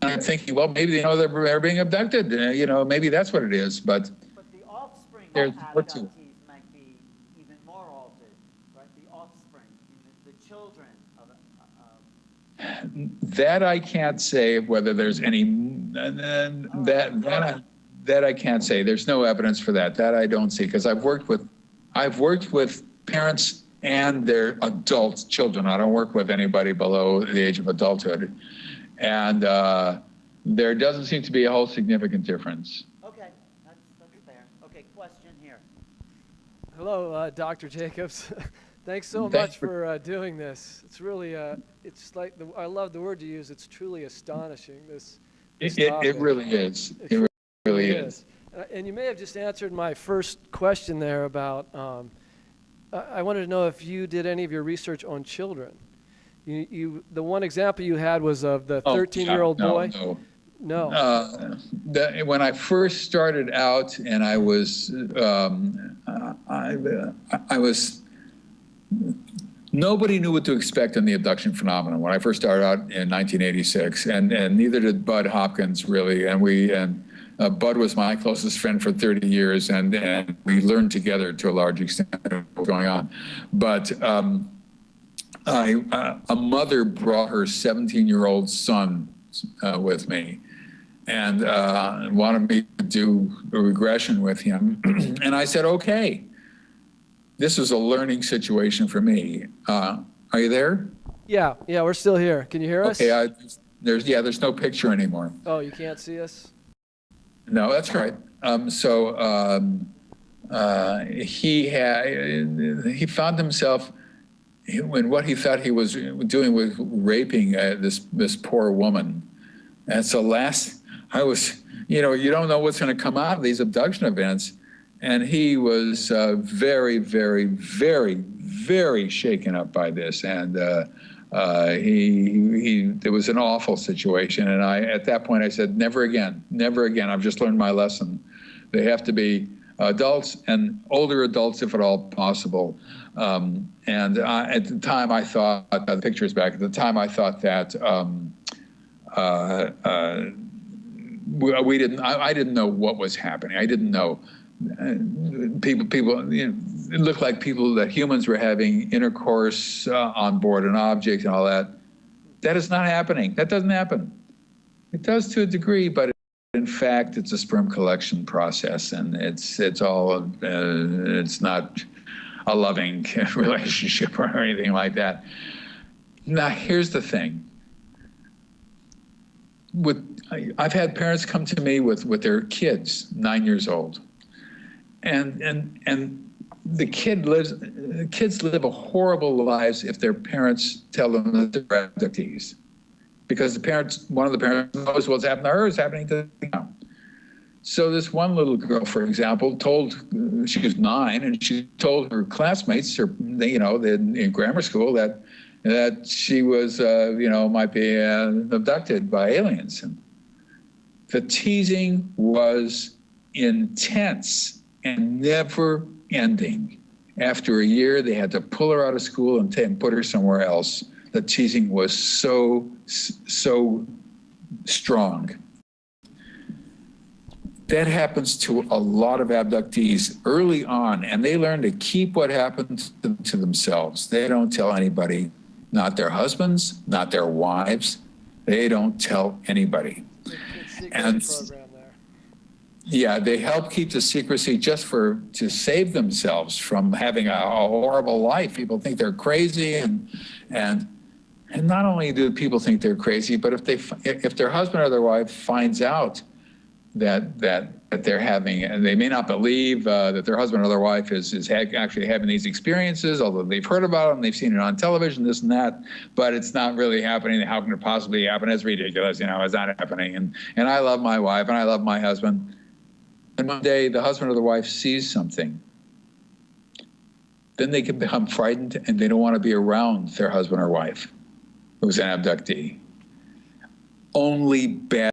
And I'm thinking, well, maybe they know they're being abducted. You know, maybe that's what it is. But the offspring of there's abductees might be even more altered, right? The offspring, the children of that I can't say whether there's any that I can't say. There's no evidence for that. That I don't see, because I've worked with parents and their adult children. I don't work with anybody below the age of adulthood, and there doesn't seem to be a whole significant difference. Okay, that's fair. Okay, question here. Hello, Dr. Jacobs. Thanks so much for doing this. It's really, it's like, I love the word you use. It's truly astonishing, this It really is. It really is. And you may have just answered my first question there about, I wanted to know if you did any of your research on children. The one example you had was of the 13-year-old boy. No. When I first started out, and I was, nobody knew what to expect in the abduction phenomenon when I first started out in 1986, and neither did Bud Hopkins really, and Bud was my closest friend for 30 years, and we learned together to a large extent what was going on. But a mother brought her 17-year-old son with me, and wanted me to do a regression with him. And I said, okay. This was a learning situation for me. Are you there? Yeah, we're still here. Can you hear us? Okay, there's no picture anymore. Oh, you can't see us? No, that's right. He found himself in what he thought he was doing was raping this poor woman. And so you don't know what's going to come out of these abduction events. And he was very, very, very, very shaken up by this. And it was an awful situation. And at that point, I said, never again, never again. I've just learned my lesson. They have to be adults, and older adults if at all possible. At the time, I thought, the pictures back, at the time, I thought that I didn't know what was happening. I didn't know. People, it looked like humans were having intercourse on board an object and all that. That is not happening. That doesn't happen. It does to a degree, but in fact, it's a sperm collection process, and it's not a loving relationship or anything like that. Now, here's the thing. I've had parents come to me with their kids, 9 years old. And the kids live a horrible lives if their parents tell them that they're abductees, because one of the parents knows what's happened to her is happening to them. So this one little girl, for example, she was 9, and she told her classmates, in grammar school, that she was, might be abducted by aliens. And the teasing was intense and never ending. After a year, they had to pull her out of school and put her somewhere else. The teasing was so strong. That happens to a lot of abductees early on, and they learn to keep what happens to themselves. They don't tell anybody, not their husbands, not their wives. They don't tell anybody. And yeah, they help keep the secrecy just to save themselves from having a horrible life. People think they're crazy, and not only do people think they're crazy, but if their husband or their wife finds out that they're having, and they may not believe that their husband or their wife is actually having these experiences, although they've heard about them, they've seen it on television, this and that, but it's not really happening. How can it possibly happen? It's ridiculous, it's not happening. And I love my wife and I love my husband. And one day the husband or the wife sees something. Then they can become frightened and they don't want to be around their husband or wife who's an abductee. Only bad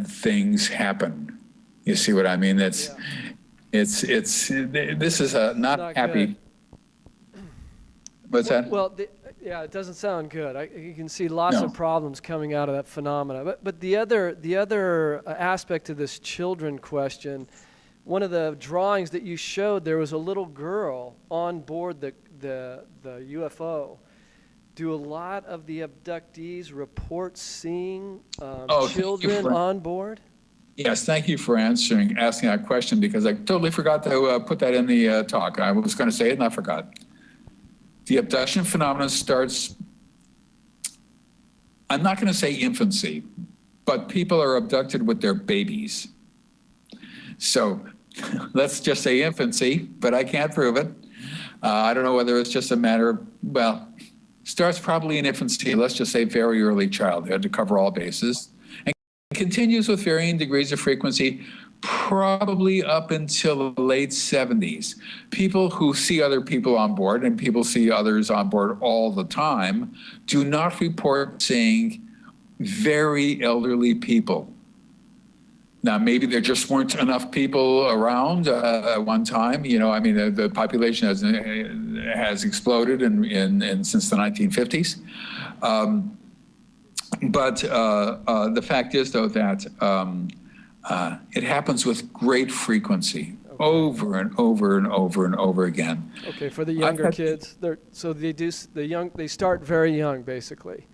things happen. You see what I mean? This is a not happy. Good. What's that? Well, yeah, it doesn't sound good. You can see lots of problems coming out of that phenomena. But the other aspect of this children question, one of the drawings that you showed, there was a little girl on board the UFO. Do a lot of the abductees report seeing children on board? Yes, thank you for asking that question, because I totally forgot to put that in the talk. I was going to say it and I forgot. The abduction phenomenon starts, I'm not going to say infancy, but people are abducted with their babies. So let's just say infancy, but I can't prove it. I don't know whether it's just a matter of, starts probably in infancy, let's just say very early childhood to cover all bases, and continues with varying degrees of frequency, probably up until the late 70s. People who see other people on board, and people see others on board all the time, do not report seeing very elderly people. Now, maybe there just weren't enough people around at one time. The population has exploded since the 1950s. But the fact is, though, that it happens with great frequency, over and over and over and over again. Okay, for the younger kids, they start very young, basically.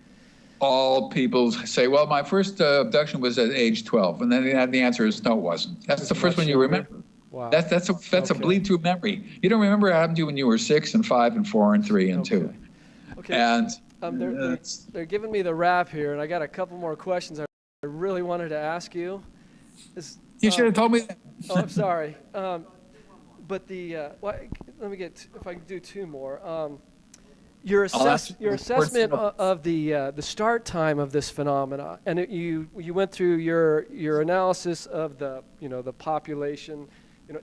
All people say, well, my first abduction was at age 12. And then the answer is, no, it wasn't. That's the first one you remember. Wow. That's a bleed through memory. You don't remember what happened to you when you were 6 and 5 and 4 and 3 and 2. Okay. And they're giving me the wrap here, and I got a couple more questions I really wanted to ask you. You should have told me that. Oh, I'm sorry. But let me get, if I can do 2 more. Your assessment of the start time of this phenomena, and you went through your analysis of the population,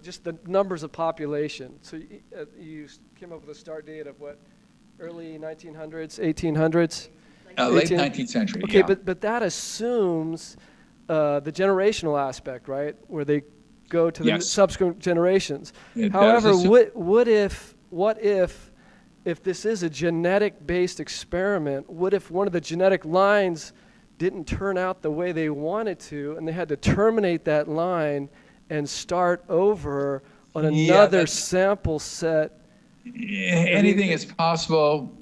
just the numbers of population. So you came up with a start date of what, early 1900s, 1800s? Late 19th century. Okay, yeah. but that assumes the generational aspect, right, where they go to the subsequent generations. However, what if this is a genetic-based experiment, what if one of the genetic lines didn't turn out the way they wanted to, and they had to terminate that line and start over on another sample set? Anything is possible.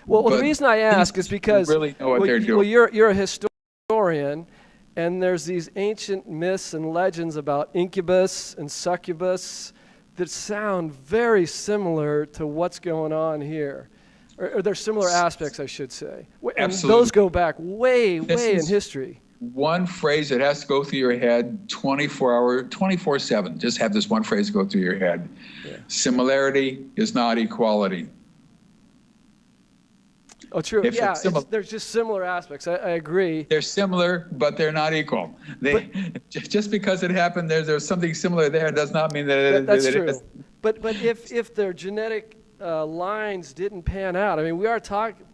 Well, the reason I ask is because really know what they're doing. Well, you're a historian, and there's these ancient myths and legends about incubus and succubus that sound very similar to what's going on here. Or there's similar aspects, I should say. And Absolutely. those go back way in history. One phrase that has to go through your head 24/7. Just have this one phrase go through your head. Yeah. Similarity is not equality. Oh, true. If Yeah, it's similar, there's just similar aspects. I agree. they're similar, but they're not equal. Just because it happened, there's something similar there does not mean that That's it true. is. But if their genetic lines didn't pan out, I mean, we are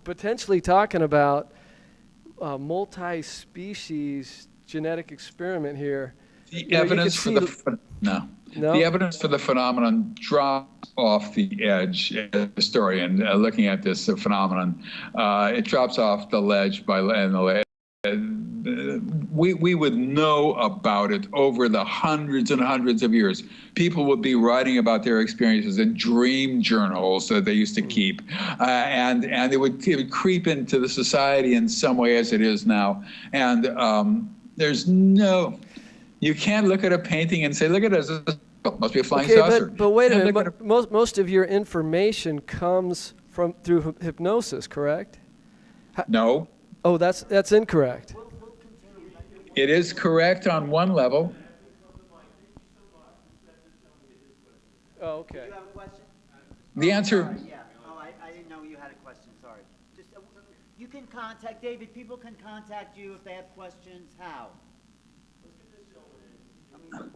potentially talking about multi-species genetic experiment here. The You know, you evidence for could see- no. No? The evidence for the phenomenon drops off the edge. As a historian looking at this phenomenon, it drops off the ledge we would know about it over the hundreds and hundreds of years. People would be writing about their experiences in dream journals that they used to keep, and it would creep into the society in some way as it is now. And you can't look at a painting and say, look at it, it must be a flying saucer. But wait a minute. Most of your information comes through hypnosis, correct? No. Oh, that's incorrect. It is correct on one level. Oh, okay. Do you have a question? The answer. Yeah. Oh, I didn't know you had a question. Sorry. Just you can contact David. People can contact you if they have questions. How?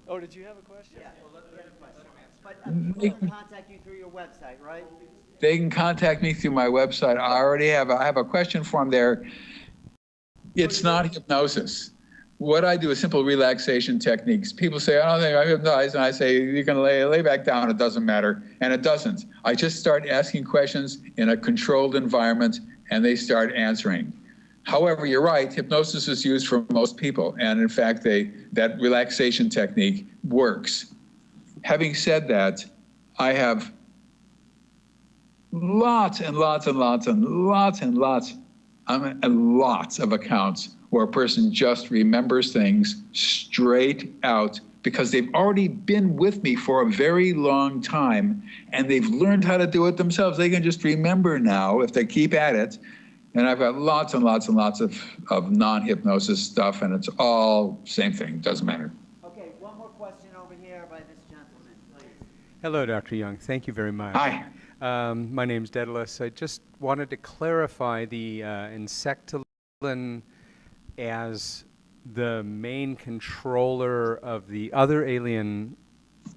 Oh, did you have a question? Yeah. We had a question. But people can contact you through your website, right? They can contact me through my website. I have a question form there. It's not hypnosis. What I do is simple relaxation techniques. People say, I don't think I hypnotize, and I say, you can lay back down, it doesn't matter, and it doesn't. I just start asking questions in a controlled environment, and they start answering. However, you're right, hypnosis is used for most people, and in fact, that relaxation technique works. Having said that, I have lots and lots and lots and lots and lots and lots of accounts where a person just remembers things straight out because they've already been with me for a very long time and they've learned how to do it themselves. They can just remember now if they keep at it. And I've got lots and lots and lots of non-hypnosis stuff, and it's all same thing, doesn't matter. Okay, one more question over here by this gentleman, please. Hello, Dr. Young. Thank you very much. Hi. My name's Daedalus. I just wanted to clarify the insectolin as the main controller of the other alien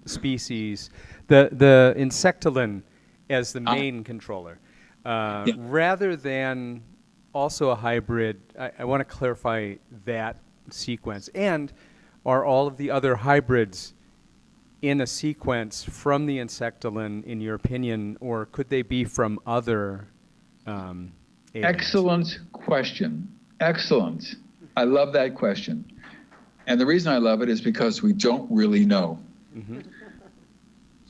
species, the insectolin as the main controller, rather than also a hybrid. I want to clarify that sequence. And are all of the other hybrids in a sequence from the insectolin, in your opinion, or could they be from other aliens? Excellent question. Excellent. I love that question. And the reason I love it is because we don't really know. Mm-hmm.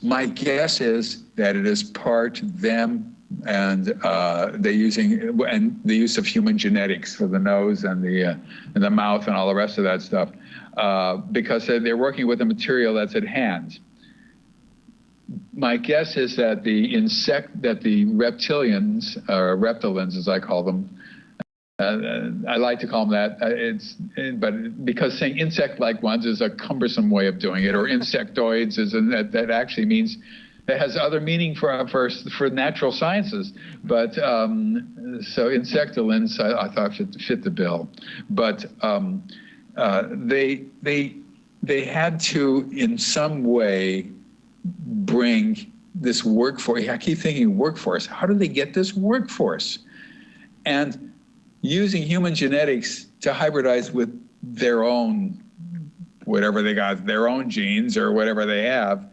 My guess is that it is part them and the use of human genetics for the nose and the mouth and all the rest of that stuff, because they're working with a material that's at hand. My guess is that the reptilians, or reptilins as I call them, I like to call them that. But because saying insect-like ones is a cumbersome way of doing it, or insectoids that actually means that has other meaning for natural sciences. But so insectolins I thought fit the bill. But they had to in some way bring this workforce. I keep thinking workforce. How do they get this workforce? And using human genetics to hybridize with their own, whatever they got, their own genes or whatever they have,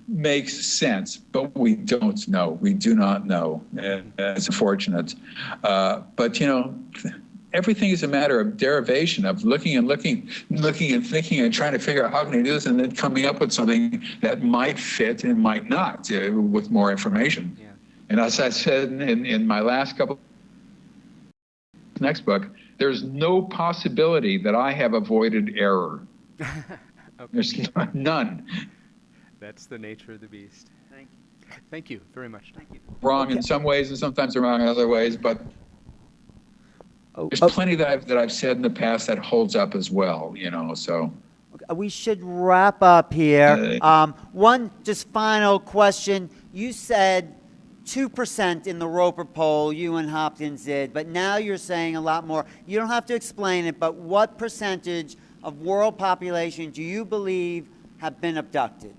makes sense. But we don't know. We do not know. It's unfortunate. But, everything is a matter of derivation, of looking and thinking and trying to figure out how can I do this, and then coming up with something that might fit and might not with more information. Yeah. And as I said in my last couple next book, there's no possibility that I have avoided error. Okay. There's none. That's the nature of the beast. Thank you. Thank you very much. Thank you. Wrong in some ways, and sometimes I'm wrong in other ways, but there's plenty that I've said in the past that holds up as well, so. We should wrap up here. One just final question. You said 2% in the Roper poll, you and Hopkins did, but now you're saying a lot more. You don't have to explain it, but what percentage of world population do you believe have been abducted?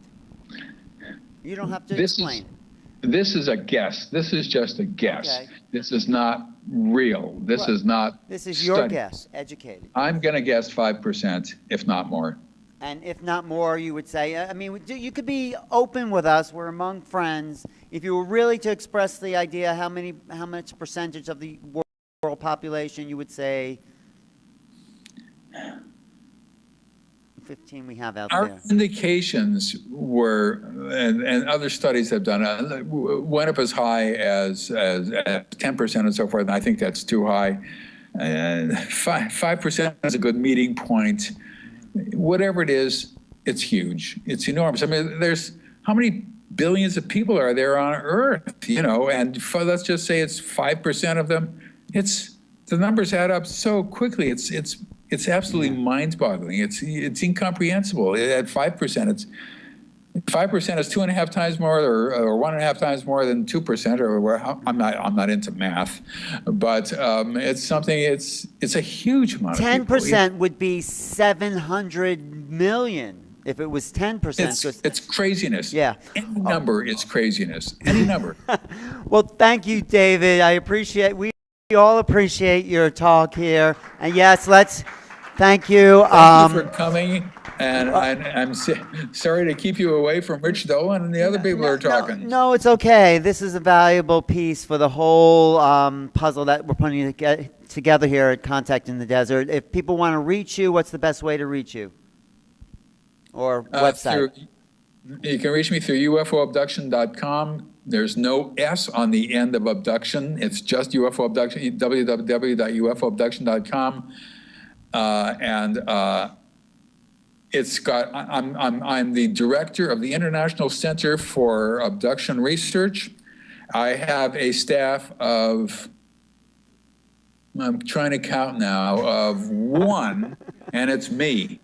You don't have to explain it. This is a guess. This is just a guess. Okay. This is not real. This is not This is your studied. guess, educated. I'm going to guess 5%, if not more. And if not more, you would say, I mean, you could be open with us. We're among friends. If you were really to express the idea, how much percentage of the world population, you would say 15 we have out Our there. indications were, and other studies have done, went up as high as 10% and so forth, and I think that's too high. 5% is a good meeting point. Whatever it is, it's huge. It's enormous. I mean, there's how many billions of people are there on Earth, you know, and let's just say it's 5% of them. The numbers add up so quickly. It's absolutely mind-boggling. It's incomprehensible. At 5%, 5% is 2.5 times more, or 1.5 times more than 2%. Or I'm not into math, but it's something. It's a huge amount. 10% would be 700 million if it was 10%. It's craziness. Yeah. Any number is craziness. Any number. Well, thank you, David. We all appreciate your talk here. And yes, thank you. Thank you for coming. And I'm sorry to keep you away from Rich Dolan and the other people who are talking. No, it's okay. This is a valuable piece for the whole puzzle that we're putting together here at Contact in the Desert. If people want to reach you, what's the best way to reach you? Or website? You can reach me through ufoabduction.com. There's no S on the end of abduction. It's just UFO abduction, www.ufoabduction.com. It's got, I'm the director of the International Center for Abduction Research. I have a staff of, I'm trying to count now, of one, and it's me.